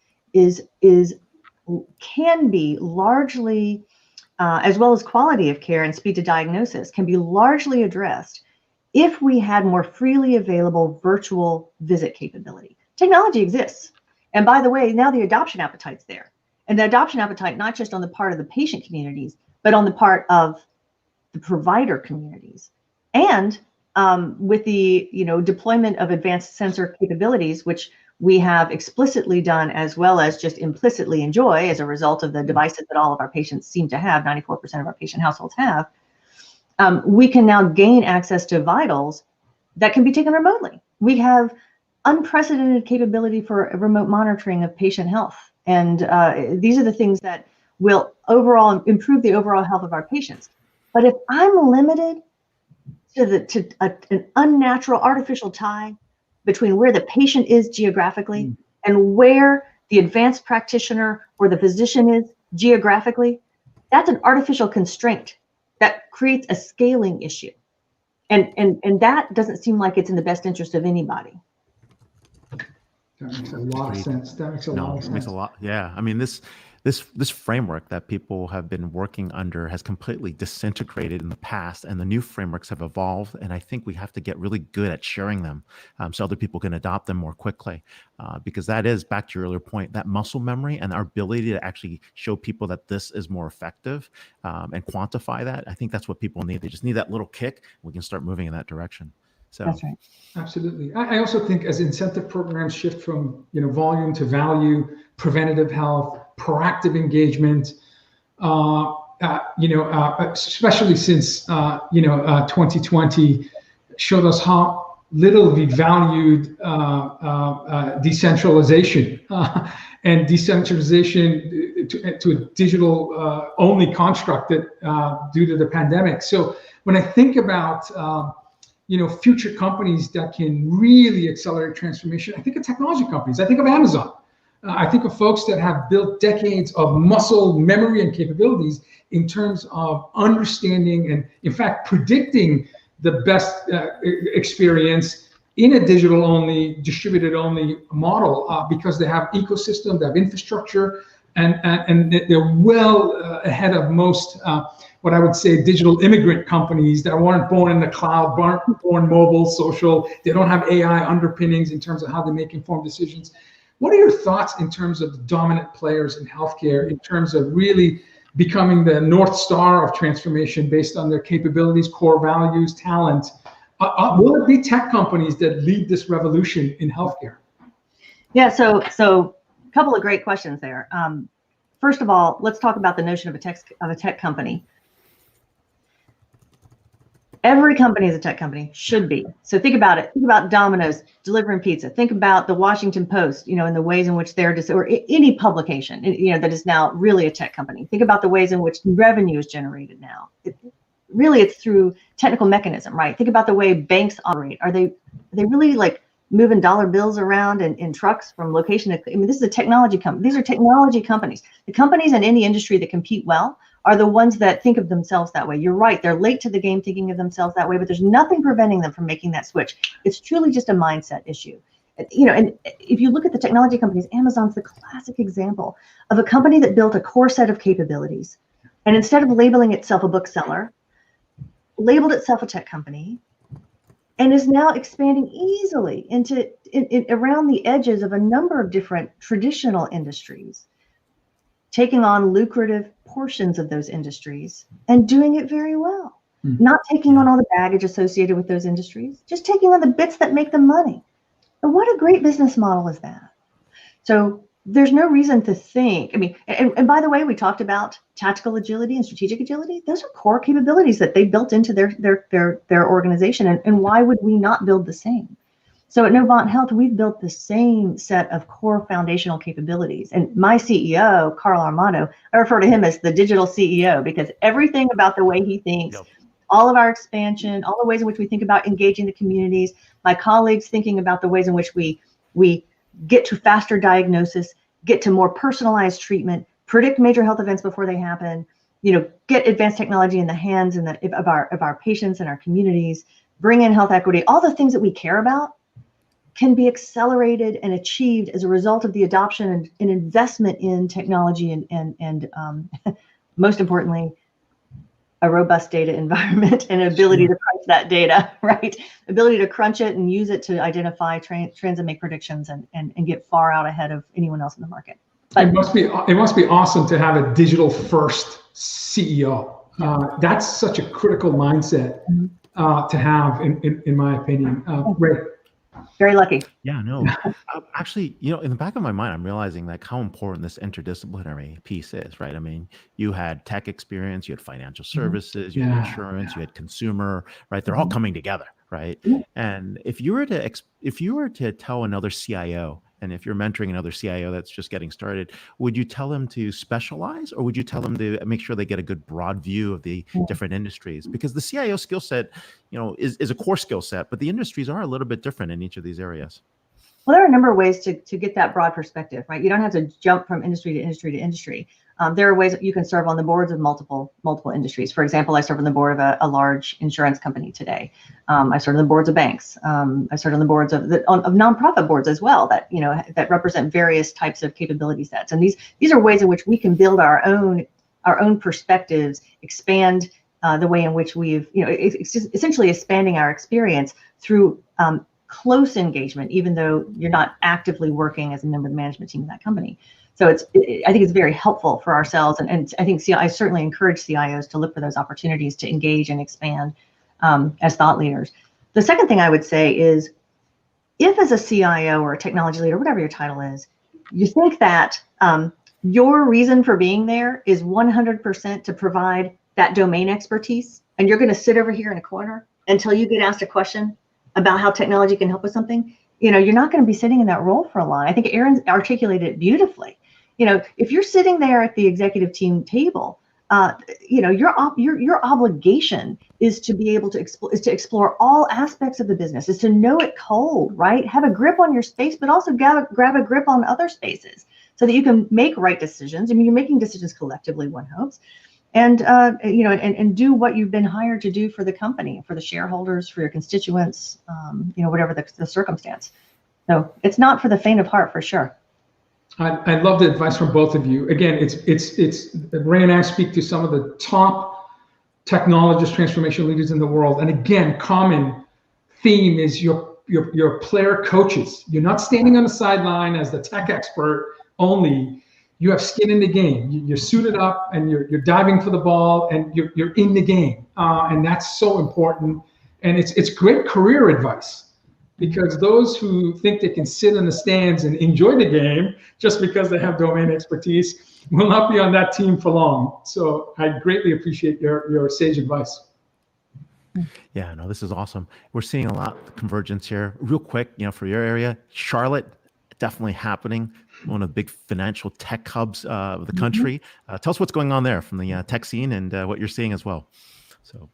C: can be largely, as well as quality of care and speed to diagnosis, can be largely addressed if we had more freely available virtual visit capability. Technology exists. And by the way, now the adoption appetite's there. And the adoption appetite, not just on the part of the patient communities, but on the part of the provider communities. And with the deployment of advanced sensor capabilities, which we have explicitly done as well as just implicitly enjoy as a result of the devices that all of our patients seem to have, 94% of our patient households have, we can now gain access to vitals that can be taken remotely. We have unprecedented capability for remote monitoring of patient health. And these are the things that will overall improve the overall health of our patients. But if I'm limited to an unnatural artificial tie between where the patient is geographically and where the advanced practitioner or the physician is geographically, that's an artificial constraint that creates a scaling issue. And that doesn't seem like it's in the best interest of anybody.
F: That makes a lot of sense. That makes a lot of sense.
A: It makes a lot. Yeah. I mean, this framework that people have been working under has completely disintegrated in the past, and the new frameworks have evolved. And I think we have to get really good at sharing them so other people can adopt them more quickly. Because that is, back to your earlier point, that muscle memory and our ability to actually show people that this is more effective and quantify that. I think that's what people need. They just need that little kick. We can start moving in that direction. So
C: that's right.
F: Absolutely. I also think as incentive programs shift from volume to value, preventative health, proactive engagement, especially since 2020 showed us how little we valued decentralization and decentralization to a digital only construct that due to the pandemic. So when I think about future companies that can really accelerate transformation, I think of technology companies. I think of Amazon. I think of folks that have built decades of muscle memory and capabilities in terms of understanding and, in fact, predicting the best experience in a digital-only, distributed-only model because they have ecosystem, they have infrastructure, and they're well ahead of most what I would say digital immigrant companies that weren't born in the cloud, weren't born mobile, social. They don't have AI underpinnings in terms of how they make informed decisions. What are your thoughts in terms of the dominant players in healthcare, in terms of really becoming the North Star of transformation based on their capabilities, core values, talent? Will it be tech companies that lead this revolution in healthcare?
C: Yeah, so a couple of great questions there. first of all, let's talk about the notion of a tech company. Every company is a tech company, should be. So think about it. Think about Domino's delivering pizza. Think about the Washington Post, in the ways in which they're or any publication, that is now really a tech company. Think about the ways in which revenue is generated now. It's through technical mechanism, right? Think about the way banks operate. Are they really like moving dollar bills around in trucks from location to? This is a technology company. These are technology companies. The companies in any industry that compete well are the ones that think of themselves that way. You're right. They're late to the game thinking of themselves that way, but there's nothing preventing them from making that switch. It's truly just a mindset issue. And if you look at the technology companies, Amazon's the classic example of a company that built a core set of capabilities. And instead of labeling itself a bookseller, labeled itself a tech company, and is now expanding easily into around the edges of a number of different traditional industries, taking on lucrative portions of those industries and doing it very well. Not taking on all the baggage associated with those industries, just taking on the bits that make them money. And what a great business model is that? So there's no reason to think, and by the way, we talked about tactical agility and strategic agility. Those are core capabilities that they built into their organization. And why would we not build the same? So at Novant Health, we've built the same set of core foundational capabilities. And my CEO, Carl Armato, I refer to him as the digital CEO because everything about the way he thinks, all of our expansion, all the ways in which we think about engaging the communities, my colleagues thinking about the ways in which we get to faster diagnosis, get to more personalized treatment, predict major health events before they happen, get advanced technology in the hands of our patients and our communities, bring in health equity, all the things that we care about can be accelerated and achieved as a result of the adoption and investment in technology and most importantly, a robust data environment and ability to crunch that data, right? Ability to crunch it and use it to identify trends and make predictions and get far out ahead of anyone else in the market. But
F: it must be awesome to have a digital first CEO. That's such a critical mindset to have, in my opinion. Ray.
C: Very lucky.
A: Yeah, no. Actually, in the back of my mind, I'm realizing like how important this interdisciplinary piece is, right? You had tech experience, you had financial services, you had insurance, you had consumer, right? They're all coming together, right? And if you were to tell another CIO, and if you're mentoring another CIO that's just getting started, would you tell them to specialize, or would you tell them to make sure they get a good broad view of the different industries? Because the CIO skill set, is a core skill set, but the industries are a little bit different in each of these areas.
C: Well, there are a number of ways to get that broad perspective, right? You don't have to jump from industry to industry to industry. There are ways that you can serve on the boards of multiple industries. For example, I serve on the board of a large insurance company today. I serve on the boards of banks. I serve on the boards of nonprofit boards as well that that represent various types of capability sets. And these are ways in which we can build our own perspectives, expand the way in which we've it's just essentially expanding our experience through close engagement, even though you're not actively working as a member of the management team of that company. So I think it's very helpful for ourselves, and I think I certainly encourage CIOs to look for those opportunities to engage and expand as thought leaders. The second thing I would say is, if as a CIO or a technology leader, whatever your title is, you think that your reason for being there is 100% to provide that domain expertise, and you're going to sit over here in a corner until you get asked a question about how technology can help with something, you're not going to be sitting in that role for a long. I think Aaron articulated it beautifully. If you're sitting there at the executive team table, your obligation is to be able to explore all aspects of the business, is to know it cold, right? Have a grip on your space, but also grab a grip on other spaces so that you can make right decisions. You're making decisions collectively, one hopes, and and do what you've been hired to do for the company, for the shareholders, for your constituents, whatever the circumstance. So it's not for the faint of heart, for sure.
F: I love the advice from both of you. Again, it's Ray and I speak to some of the top technologist transformation leaders in the world, and again, common theme is your player coaches. You're not standing on the sideline as the tech expert only. You have skin in the game. You're suited up and you're diving for the ball and you're in the game, and that's so important. And it's great career advice. because those who think they can sit in the stands and enjoy the game just because they have domain expertise will not be on that team for long. So I greatly appreciate your sage advice.
A: Yeah, no, this is awesome. We're seeing a lot of convergence here. Real quick, for your area, Charlotte, definitely happening. One of the big financial tech hubs of the country. Tell us what's going on there from the tech scene and what you're seeing as well.
C: So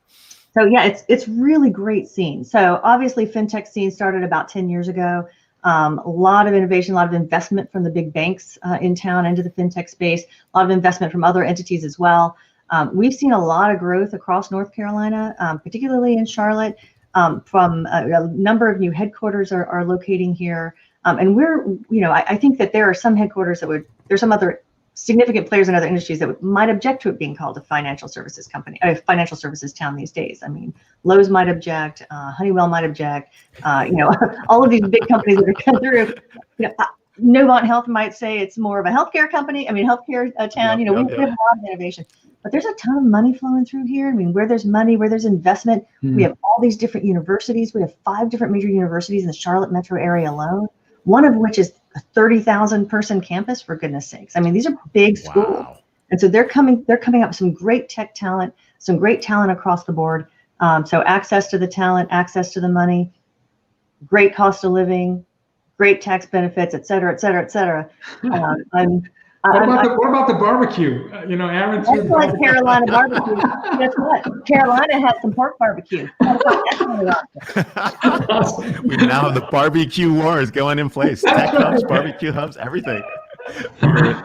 C: yeah, it's really great scene. So obviously, fintech scene started about 10 years ago. A lot of innovation, a lot of investment from the big banks in town into the fintech space. A lot of investment from other entities as well. We've seen a lot of growth across North Carolina, particularly in Charlotte. From a number of new headquarters are locating here. And we're, I think that there are some headquarters there's some other significant players in other industries that might object to it being called a financial services company, a financial services town these days. I mean, Lowe's might object, Honeywell might object, all of these big companies that are coming through. Novant Health might say it's more of a healthcare company. I mean, healthcare town. We have a lot of innovation, but there's a ton of money flowing through here. I mean, where there's money, where there's investment, we have all these different universities. We have 5 different major universities in the Charlotte metro area alone. One of which is a 30,000 person campus, for goodness sakes. I mean, these are big schools.
A: Wow.
C: And so they're coming up with some great tech talent, some great talent across the board. So access to the talent, access to the money, great cost of living, great tax benefits, et cetera, et cetera, et cetera.
F: What about the barbecue? Aaron.
C: Excellent Carolina barbecue. Guess what? Carolina has some pork barbecue.
A: We now have the barbecue wars going in place. Tech hubs, barbecue hubs, everything.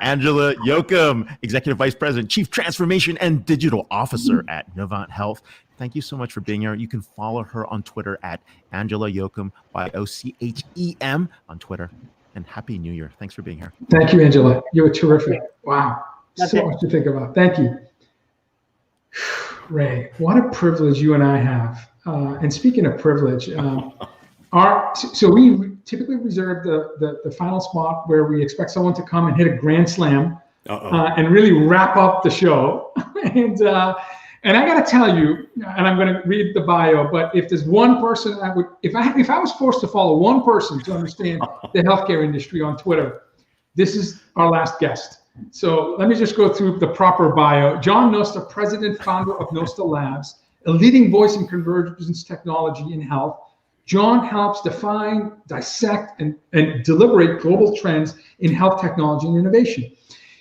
A: Angela Yochem, Executive Vice President, Chief Transformation and Digital Officer at Novant Health. Thank you so much for being here. You can follow her on Twitter at Angela Yochem, Yochem on Twitter. And Happy New Year. Thanks for being here.
F: Thank you, Angela. You were terrific. Wow. So much to think about. Thank you. Ray, what a privilege you and I have. And speaking of privilege, so we typically reserve the final spot where we expect someone to come and hit a grand slam and really wrap up the show. And I got to tell you, and I'm going to read the bio, but if there's one person if I was forced to follow one person to understand the healthcare industry on Twitter, this is our last guest. So let me just go through the proper bio. John Nosta, President, Founder of NostaLab, a leading voice in convergence technology in health. John helps define, dissect, and deliberate global trends in health technology and innovation.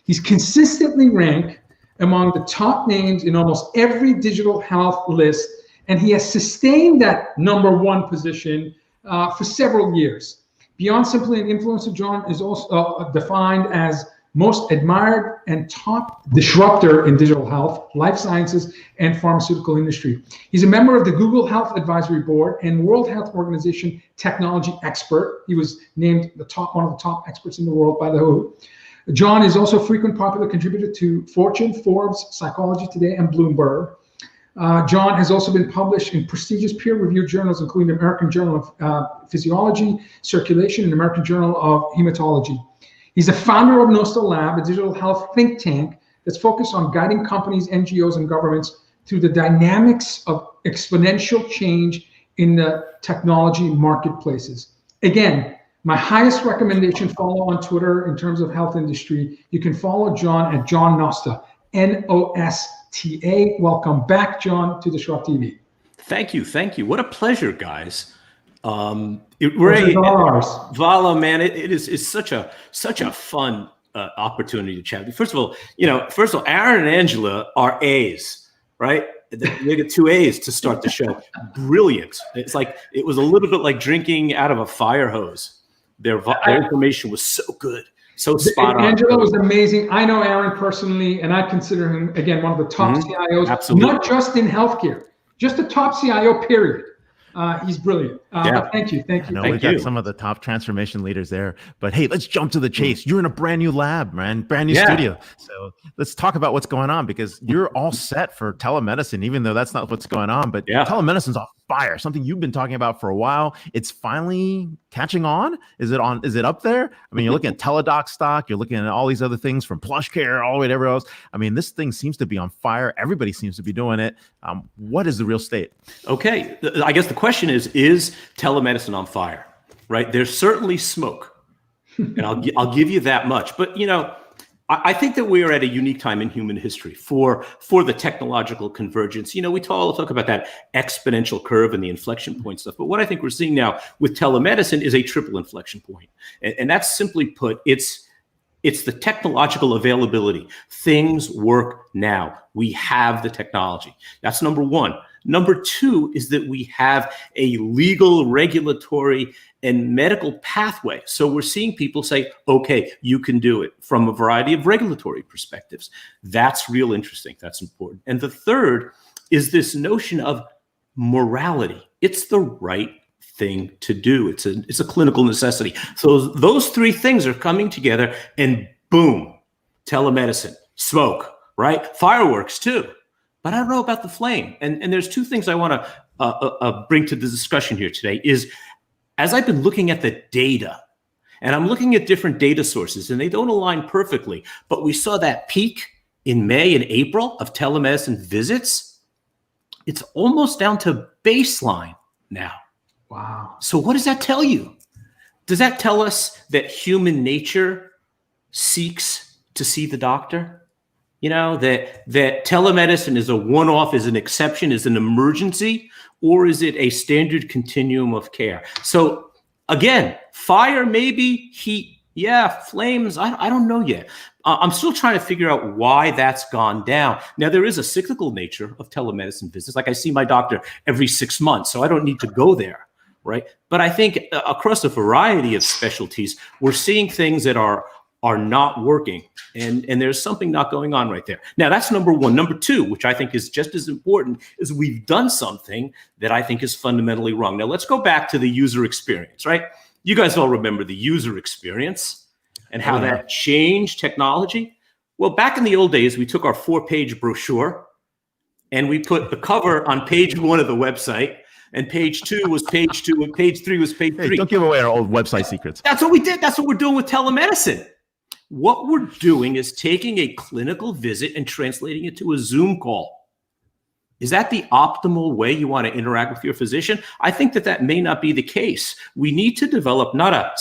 F: He's consistently ranked among the top names in almost every digital health list, and he has sustained that #1 position for several years. Beyond simply an influencer, John is also defined as most admired and top disruptor in digital health, life sciences, and pharmaceutical industry. He's a member of the Google Health Advisory Board and World Health Organization technology expert. He was named one of the top experts in the world by the WHO. John is also a frequent popular contributor to Fortune, Forbes, Psychology Today, and Bloomberg. John has also been published in prestigious peer-reviewed journals, including the American Journal of Physiology, Circulation, and American Journal of Hematology. He's the founder of NostaLab, a digital health think tank that's focused on guiding companies, NGOs, and governments through the dynamics of exponential change in the technology marketplaces. Again, my highest recommendation, follow on Twitter in terms of health industry. You can follow John at John Nosta, Nosta. Welcome back, John, to DisrupTV.
B: Thank you. What a pleasure, guys. Vala, man, it's such a fun opportunity to chat. First of all, Aaron and Angela are A's, right? They get 2 A's to start the show. Brilliant. It's like it was a little bit like drinking out of a fire hose. Their information was so good, so spot on.
F: Angela was amazing. I know Aaron personally, and I consider him, again, one of the top CIOs, absolutely. Not just in healthcare, just the top CIO, period. He's brilliant. Thank you.
A: I know we've got some of the top transformation leaders there, but hey, let's jump to the chase. You're in a brand new lab, man, brand new studio. So let's talk about what's going on, because you're all set for telemedicine, even though that's not what's going on, but telemedicine's on fire, something you've been talking about for a while. It's finally catching on. Is it up there? I mean, you're looking at Teladoc stock, you're looking at all these other things from PlushCare all the way to everywhere else. I mean, this thing seems to be on fire. Everybody seems to be doing it. What is the real state? Okay.
B: I guess the question is telemedicine on fire, right? There's certainly smoke, and I'll give you that much. But, I think that we are at a unique time in human history for the technological convergence. We talk about that exponential curve and the inflection point stuff. But what I think we're seeing now with telemedicine is a triple inflection point. And that's simply put, it's the technological availability. Things work now. We have the technology. That's number one. Number two is that we have a legal, regulatory, and medical pathway. So we're seeing people say, okay, you can do it from a variety of regulatory perspectives. That's real interesting. That's important. And the third is this notion of morality. It's the right thing to do. It's a clinical necessity. So those three things are coming together, and boom, telemedicine, smoke, right? Fireworks too. But I don't know about the flame. And there's two things I want to bring to the discussion here today is, as I've been looking at the data, and I'm looking at different data sources, and they don't align perfectly, but we saw that peak in May and April of telemedicine visits. It's almost down to baseline now.
F: Wow.
B: So what does that tell you? Does that tell us that human nature seeks to see the doctor? That telemedicine is a one-off, is an exception, is an emergency, or is it a standard continuum of care? So again, fire, maybe, heat, yeah, flames, I don't know yet. I'm still trying to figure out why that's gone down. Now, there is a cyclical nature of telemedicine visits. Like I see my doctor every 6 months, so I don't need to go there, right? But I think across a variety of specialties, we're seeing things that are not working. And there's something not going on right there. Now, that's number one. Number two, which I think is just as important, is we've done something that I think is fundamentally wrong. Now, let's go back to the user experience, right? You guys all remember the user experience and how that changed technology. Well, back in the old days, we took our 4-page brochure and we put the cover on page 1 of the website, and page 2 was page 2, and page 3 was page 3.
A: Hey, don't give away our old website secrets.
B: That's what we did. That's what we're doing with telemedicine. What we're doing is taking a clinical visit and translating it to a Zoom call. Is that the optimal way you want to interact with your physician? I think that may not be the case. We need to develop not a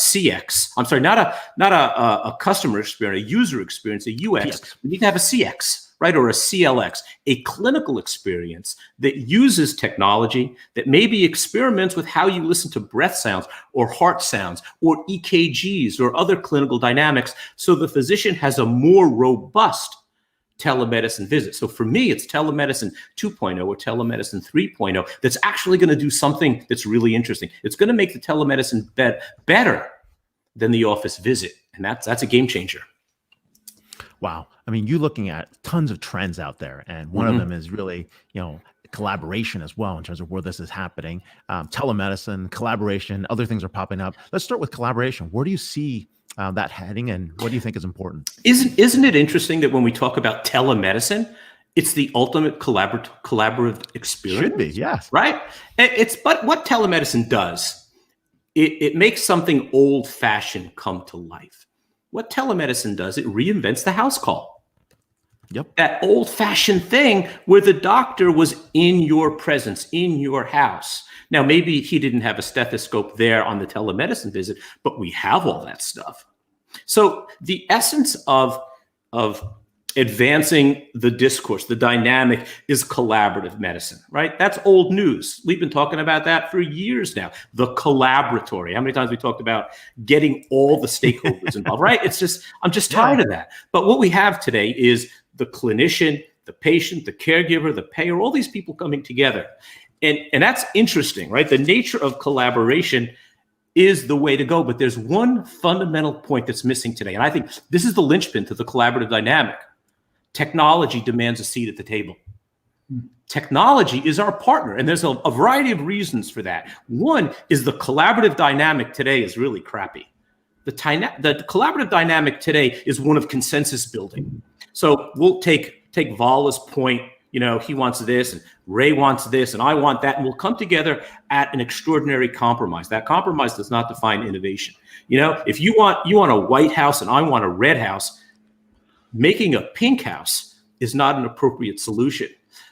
B: customer experience, a user experience, a UX.
A: PX.
B: We need to have a CX, right? Or a CLX, a clinical experience that uses technology, that maybe experiments with how you listen to breath sounds or heart sounds or EKGs or other clinical dynamics, so the physician has a more robust telemedicine visit. So for me, it's telemedicine 2.0 or telemedicine 3.0 that's actually going to do something that's really interesting. It's going to make the telemedicine better than the office visit. And that's a game changer.
A: Wow. I mean, you're looking at tons of trends out there, and one of them is really, collaboration as well in terms of where this is happening. Telemedicine, collaboration, other things are popping up. Let's start with collaboration. Where do you see that heading, and what do you think is important?
B: Isn't it interesting that when we talk about telemedicine, it's the ultimate collaborative experience?
A: Should be, yes.
B: Right? But what telemedicine does, it makes something old-fashioned come to life. What telemedicine does, it reinvents the house call.
A: Yep.
B: That old-fashioned thing where the doctor was in your presence, in your house. Now, maybe he didn't have a stethoscope there on the telemedicine visit, but we have all that stuff. So the essence of advancing the discourse, the dynamic, is collaborative medicine, right? That's old news. We've been talking about that for years now. The collaboratory. How many times we talked about getting all the stakeholders involved, right? I'm just tired of that. But what we have today is the clinician, the patient, the caregiver, the payer, all these people coming together. And that's interesting, right? The nature of collaboration is the way to go. But there's one fundamental point that's missing today. And I think this is the linchpin to the collaborative dynamic. Technology demands a seat at the table. Technology is our partner, and there's a variety of reasons for that. One is the collaborative dynamic today is really crappy. The collaborative dynamic today is one of consensus building. So we'll take Vala's point he wants this and Ray wants this and I want that. And we'll come together at an extraordinary compromise. That compromise does not define innovation. If you want a white house and I want a red house, making a pink house is not an appropriate solution.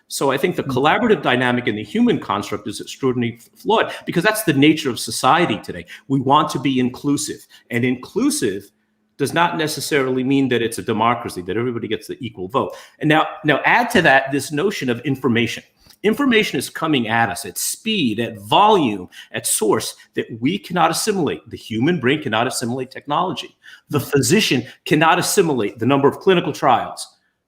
B: So I think the collaborative dynamic in the human construct is extraordinarily flawed because that's the nature of society today. We want to be inclusive, and inclusive does not necessarily mean that it's a democracy, that everybody gets the equal vote. And now add to that this notion of information. Information is coming at us at speed, at volume, at source that we cannot assimilate. The human brain cannot assimilate technology. The physician cannot assimilate the number of clinical trials,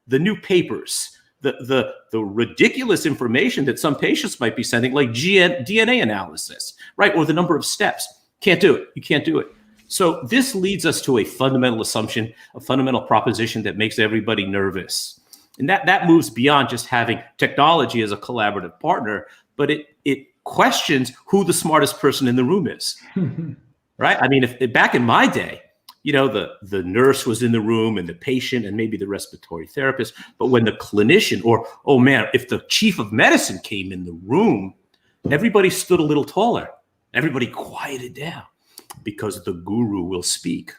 B: the new papers, the ridiculous information that some patients might be sending, like DNA analysis, right? Or the number of steps. Can't do it. You can't do it. So this leads us to a fundamental assumption, a fundamental proposition that makes everybody nervous. And that moves beyond just having technology as a collaborative partner, but it questions who the smartest person in the room is, right? I mean, if back in my day, the nurse was in the room and the patient and maybe the respiratory therapist, but when the clinician or, oh man, if the chief of medicine came in the room, everybody stood a little taller. Everybody quieted down because the guru will speak.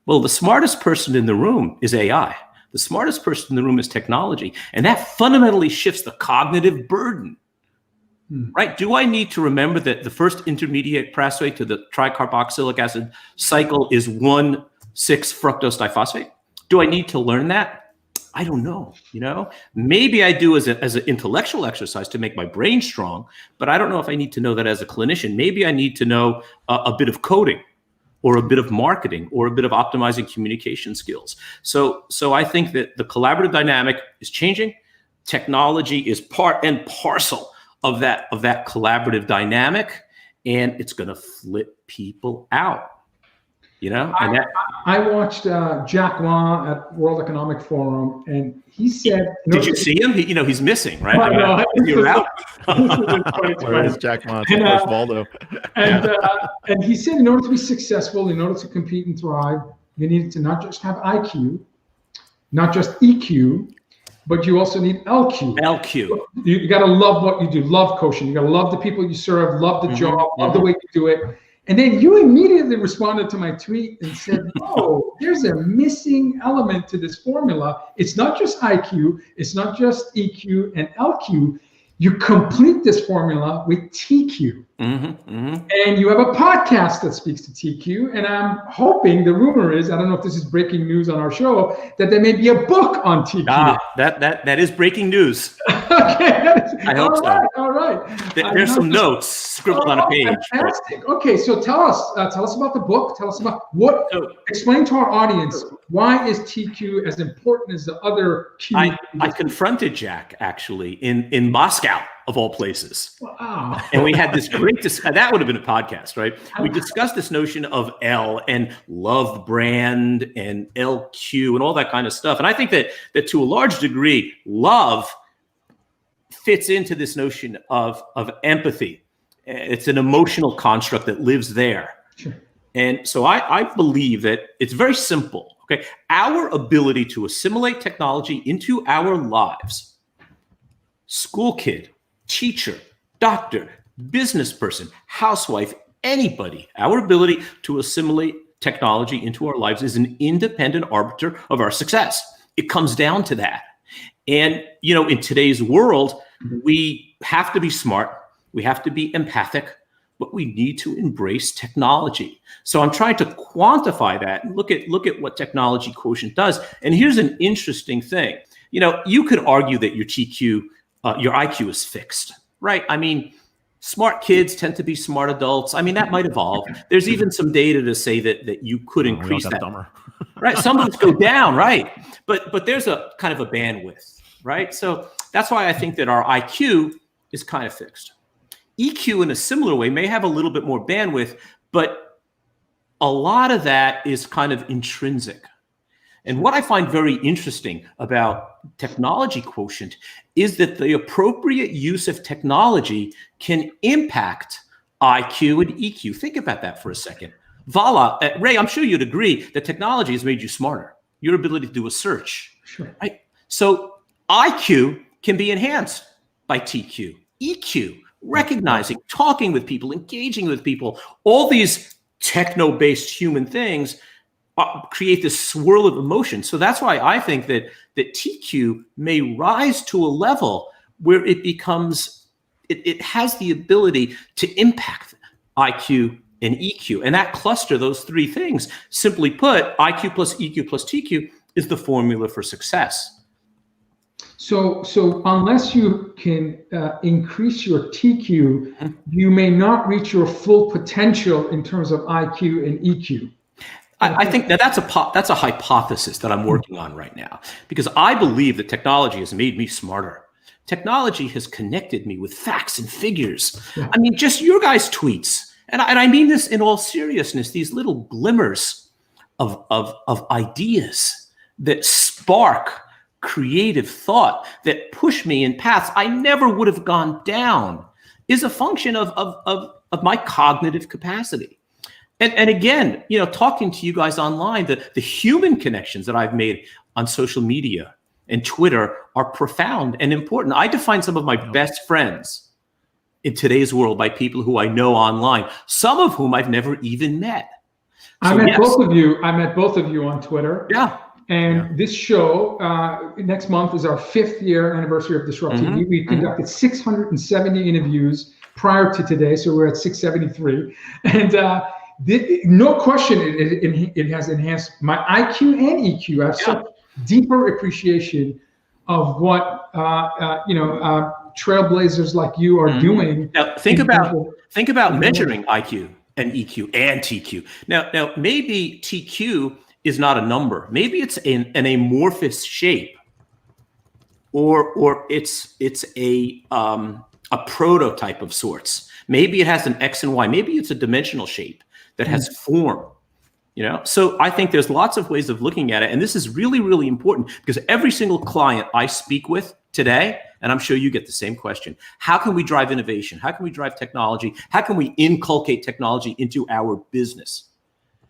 B: Well, the smartest person in the room is AI. The smartest person in the room is technology. And that fundamentally shifts the cognitive burden, right? Do I need to remember that the first intermediate pathway to the tricarboxylic acid cycle is 1,6-fructose diphosphate? Do I need to learn that? I don't know, Maybe I do as an intellectual exercise to make my brain strong, but I don't know if I need to know that as a clinician. Maybe I need to know a bit of coding, or a bit of marketing, or a bit of optimizing communication skills. So I think that the collaborative dynamic is changing. Technology is part and parcel of that collaborative dynamic, and it's going to flip people out.
F: I watched Jack Ma at World Economic Forum, and he said,
B: "Did you see him? He's missing, right?
F: You're out."
A: Where is Jack Ma? Where's Waldo?
F: And he said, in order to be successful, in order to compete and thrive, you need to not just have IQ, not just EQ, but you also need LQ.
B: LQ.
F: You got to love what you do, love coaching. You got to love the people you serve, love the job, love the way you do it. And then you immediately responded to my tweet and said, "Oh, there's a missing element to this formula. It's not just IQ, it's not just EQ and LQ. You complete this formula with TQ." And you have a podcast that speaks to TQ. And I'm hoping, the rumor is, I don't know if this is breaking news on our show, that there may be a book on TQ.
B: That is breaking news.
F: Okay.
B: I hope so.
F: All right.
B: There's some notes scribbled on a page.
F: Fantastic. Okay, so tell us about the book. Tell us about explain to our audience, why is TQ as important as the other Q?
B: I confronted Jack actually in Moscow, of all places.
F: Wow.
B: And we had this great that would have been a podcast, right? We discussed this notion of L and love brand and LQ and all that kind of stuff. And I think that to a large degree, love fits into this notion of empathy. It's an emotional construct that lives there.
F: Sure.
B: And so I believe that it's very simple. Okay. Our ability to assimilate technology into our lives, school kid, teacher, doctor, business person, housewife, anybody, our ability to assimilate technology into our lives is an independent arbiter of our success. It comes down to that. And, in today's world, we have to be smart. We have to be empathic, but we need to embrace technology. So I'm trying to quantify that and look at what technology quotient does. And here's an interesting thing. You could argue that your TQ, your IQ is fixed, right? I mean, smart kids tend to be smart adults. I mean, that might evolve. There's even some data to say that you could increase that.
A: Dumber.
B: Right? Some of us go down, right? But there's a kind of a bandwidth, right? So that's why I think that our IQ is kind of fixed. EQ in a similar way may have a little bit more bandwidth, but a lot of that is kind of intrinsic. And what I find very interesting about technology quotient is that the appropriate use of technology can impact IQ and EQ. Think about that for a second. Vala, Ray, I'm sure you'd agree that technology has made you smarter. Your ability to do a search,
F: Sure.
B: right? So IQ can be enhanced by TQ, EQ, recognizing, talking with people, engaging with people. All these techno-based human things create this swirl of emotion. So that's why I think that TQ may rise to a level where it becomes, it has the ability to impact IQ and EQ. And that cluster, those three things, simply put, IQ plus EQ plus TQ is the formula for success.
F: So unless you can increase your TQ, you may not reach your full potential in terms of IQ and EQ.
B: I think that that's a hypothesis that I'm working on right now, because I believe that technology has made me smarter. Technology has connected me with facts and figures. Yeah. I mean, just your guys' tweets, and I mean this in all seriousness, these little glimmers of ideas that spark creative thought, that push me in paths I never would have gone down, is a function of my cognitive capacity. And again, you know, talking to you guys online, the human connections that I've made on social media and Twitter are profound and important. I define some of my best friends in today's world by people who I know online, some of whom I've never even met. So,
F: I met both of you. I met both of you on Twitter.
B: Yeah.
F: And this show next month is our 5th year anniversary of DisrupTV. We conducted 670 interviews prior to today, so we're at 673. And no question, it has enhanced my IQ and EQ. I have such deeper appreciation of what trailblazers like you are doing.
B: Now think about measuring IQ and EQ and TQ. Now maybe TQ is not a number. Maybe it's an amorphous shape, or it's a prototype of sorts. Maybe it has an X and Y. Maybe it's a dimensional shape that has form. You know, so I think there's lots of ways of looking at it, and this is really, really important, because every single client I speak with today, and I'm sure you get the same question: how can we drive innovation? How can we drive technology? How can we inculcate technology into our business?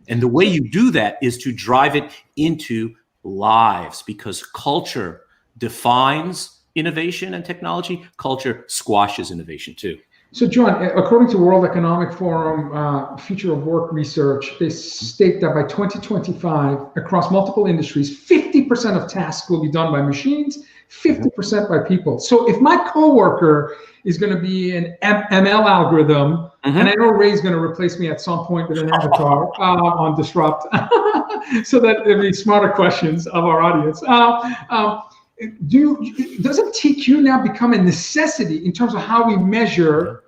B: And the way you do that is to drive it into lives, because culture defines innovation and technology. Culture squashes innovation too.
F: So, John, according to World Economic Forum Future of Work research, they state that by 2025, across multiple industries, 50% of tasks will be done by machines, 50% by people. So if my coworker is going to be an ML algorithm, and I know Ray's going to replace me at some point with an avatar on Disrupt, so that there'll be smarter questions of our audience. Doesn't TQ now become a necessity in terms of how we measure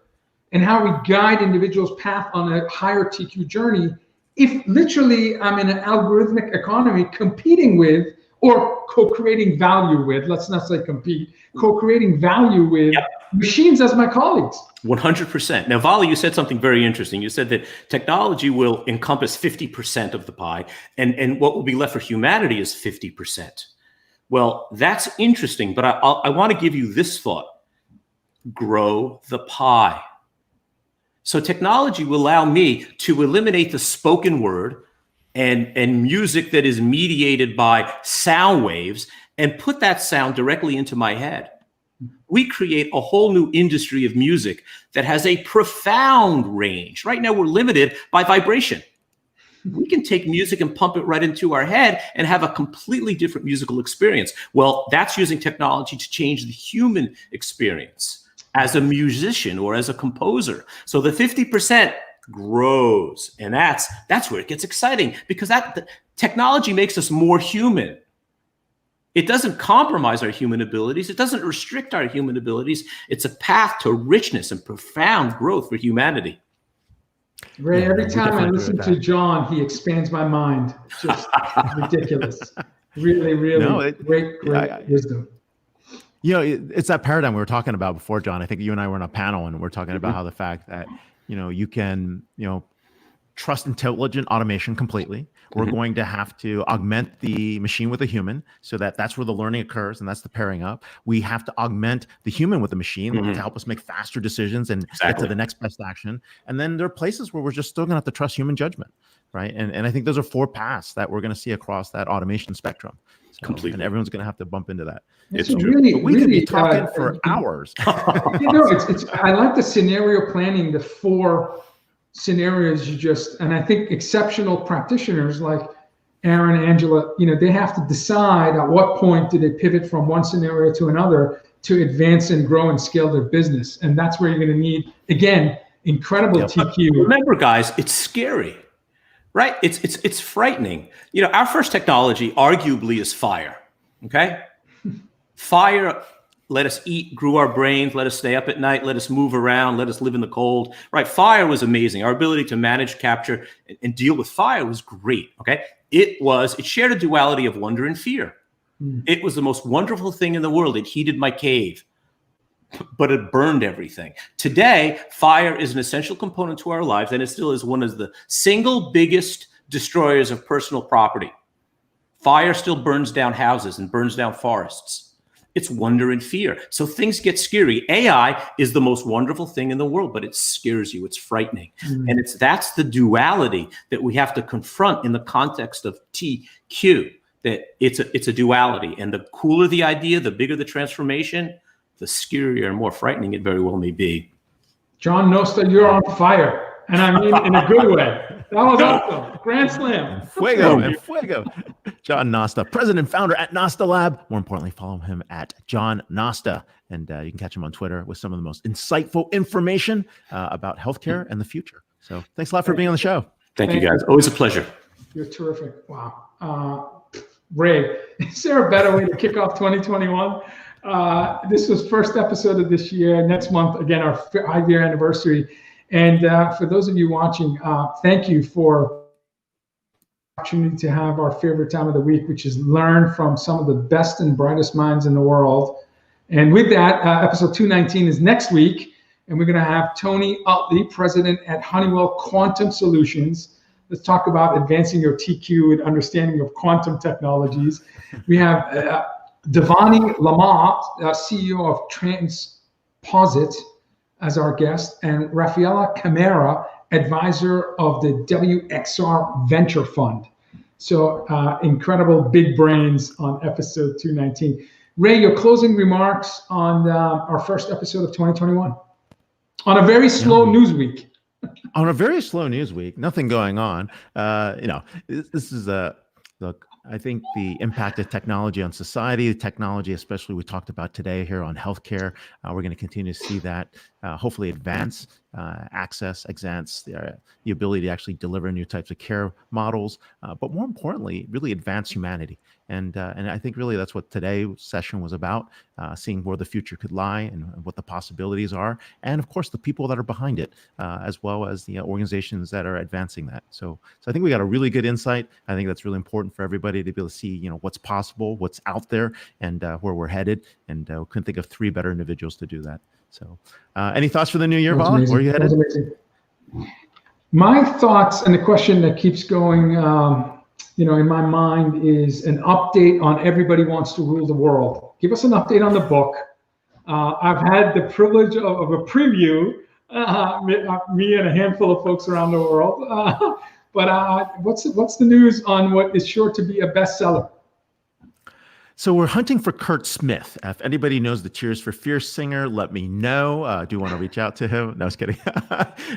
F: and how we guide individuals' path on a higher TQ journey, if literally I'm in an algorithmic economy competing with, or co-creating value with, let's not say compete, co-creating value with machines as my colleagues?
B: 100%. Now, Vala, you said something very interesting. You said that technology will encompass 50% of the pie, and what will be left for humanity is 50%. Well, that's interesting, but I want to give you this thought: grow the pie. So technology will allow me to eliminate the spoken word and music that is mediated by sound waves and put that sound directly into my head. We create a whole new industry of music that has a profound range. Right now, we're limited by vibration. We can take music and pump it right into our head and have a completely different musical experience. Well, that's using technology to change the human experience as a musician or as a composer. So the 50% grows, and that's where it gets exciting, because the technology makes us more human. It doesn't compromise our human abilities. It doesn't restrict our human abilities. It's a path to richness and profound growth for humanity.
F: Ray, every time I listen to John, he expands my mind. Just ridiculous. Really, really great wisdom.
A: You know, it's that paradigm we were talking about before, John. I think you and I were on a panel, and we're talking about how the fact that, you know, you can, trust intelligent automation completely, We're going to have to augment the machine with a human so that that's where the learning occurs, and that's the pairing up. We have to augment the human with the machine to help us make faster decisions and get to the next best action. And then there are places where we're just still going to have to trust human judgment, right? And I think those are 4 paths that we're going to see across that automation spectrum. So,
B: Completely.
A: And everyone's going to have to bump into that.
B: It's
F: So
B: true.
F: really,
A: But we could be talking for
F: you
A: hours.
F: know, I like the scenario planning, the 4 scenarios you just, and I think exceptional practitioners like Aaron, Angela, you know, they have to decide at what point do they pivot from one scenario to another to advance and grow and scale their business. And that's where you're going to need, again, incredible TQ.
B: Remember, guys, it's scary, right? It's frightening. You know, our first technology arguably is fire. Okay. Fire let us eat, grew our brains, let us stay up at night, let us move around, let us live in the cold, right? Fire was amazing. Our ability to manage, capture, and deal with fire was great, okay? It shared a duality of wonder and fear. It was the most wonderful thing in the world. It heated my cave, but it burned everything. Today, fire is an essential component to our lives, and it still is one of the single biggest destroyers of personal property. Fire still burns down houses and burns down forests. It's wonder and fear. So things get scary. AI is the most wonderful thing in the world, but it scares you. It's frightening. And that's the duality that we have to confront in the context of TQ, that it's a duality. And the cooler the idea, the bigger the transformation, the scarier and more frightening it very well may be.
F: John Nosta, you're on fire. And I mean in a good way. That was awesome. Grand slam.
A: Fuego. John Nosta, president and founder at NostaLab. More importantly, follow him at John Nosta. And you can catch him on Twitter with some of the most insightful information about healthcare and the future. So thanks a lot for being on the show.
B: Thank you, guys. Always a pleasure.
F: You're terrific. Wow. Ray, is there a better way to kick off 2021? This was first episode of this year. Next month, again, our 5-year anniversary. And for those of you watching, thank you for the opportunity to have our favorite time of the week, which is learn from some of the best and brightest minds in the world. And with that, episode 219 is next week. And we're going to have Tony Utley, president at Honeywell Quantum Solutions. Let's talk about advancing your TQ and understanding of quantum technologies. We have Devani Lamont, CEO of Transposit, as our guest, and Rafaela Camara, advisor of the WXR Venture Fund. So incredible big brains on episode 219. Ray, your closing remarks on our first episode of 2021. On a very slow news week.
A: On a very slow news week, nothing going on. This is look, I think the impact of technology on society, the technology, especially we talked about today here on healthcare, we're going to continue to see that hopefully advance the ability to actually deliver new types of care models, but more importantly, really advance humanity. And I think really that's what today's session was about, seeing where the future could lie and what the possibilities are, and of course the people that are behind it, as well as the organizations that are advancing that. So I think we got a really good insight. I think that's really important for everybody to be able to see, what's possible, what's out there, and where we're headed. And we couldn't think of 3 better individuals to do that. So, any thoughts for the new year, Vala? Where are you headed?
F: My thoughts, and the question that keeps going, in my mind, is an update on Everybody Wants to Rule the World. Give us an update on the book. I've had the privilege of a preview, me and a handful of folks around the world. But what's the news on what is sure to be a bestseller?
A: So we're hunting for Kurt Smith. If anybody knows the Tears for Fears singer, let me know. Do you want to reach out to him? No, I was kidding.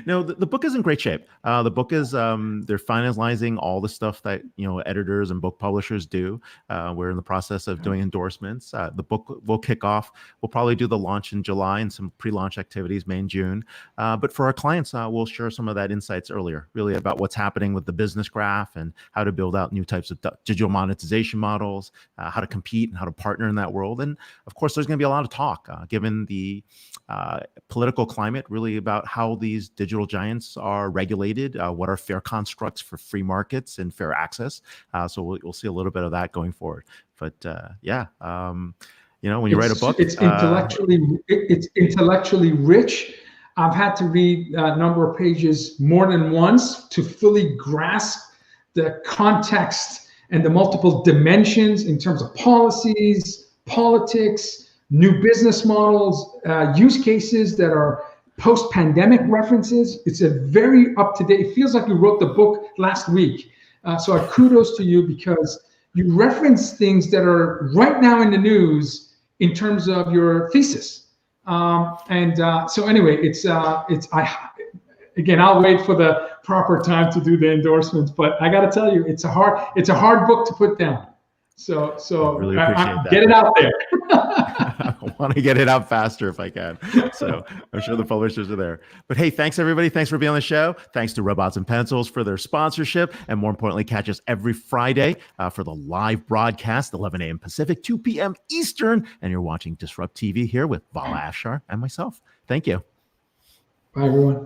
A: No, the book is in great shape. The book is, they're finalizing all the stuff that, editors and book publishers do. We're in the process of doing endorsements. The book will kick off. We'll probably do the launch in July and some pre-launch activities, May and June. But for our clients, we'll share some of that insights earlier, really about what's happening with the business graph and how to build out new types of digital monetization models, how to compete and how to partner in that world. And of course, there's going to be a lot of talk, given the political climate, really about how these digital giants are regulated, what are fair constructs for free markets and fair access. So we'll see a little bit of that going forward. But when you write a book,
F: it's intellectually rich. I've had to read a number of pages more than once to fully grasp the context and the multiple dimensions in terms of policies, politics, new business models, use cases that are post-pandemic references. It's a very up-to-date, it feels like you wrote the book last week. So I kudos to you because you reference things that are right now in the news in terms of your thesis. So anyway, again, I'll wait for the proper time to do the endorsements, but I got to tell you, it's a hard book to put down. So
A: I really appreciate that.
F: Get it out there.
A: I want to get it out faster if I can. So I'm sure the publishers are there. But hey, thanks everybody. Thanks for being on the show. Thanks to Robots and Pencils for their sponsorship. And more importantly, catch us every Friday for the live broadcast, 11 a.m. Pacific, 2 p.m. Eastern. And you're watching DisrupTV here with Vala Afshar and myself. Thank you.
F: Bye, everyone.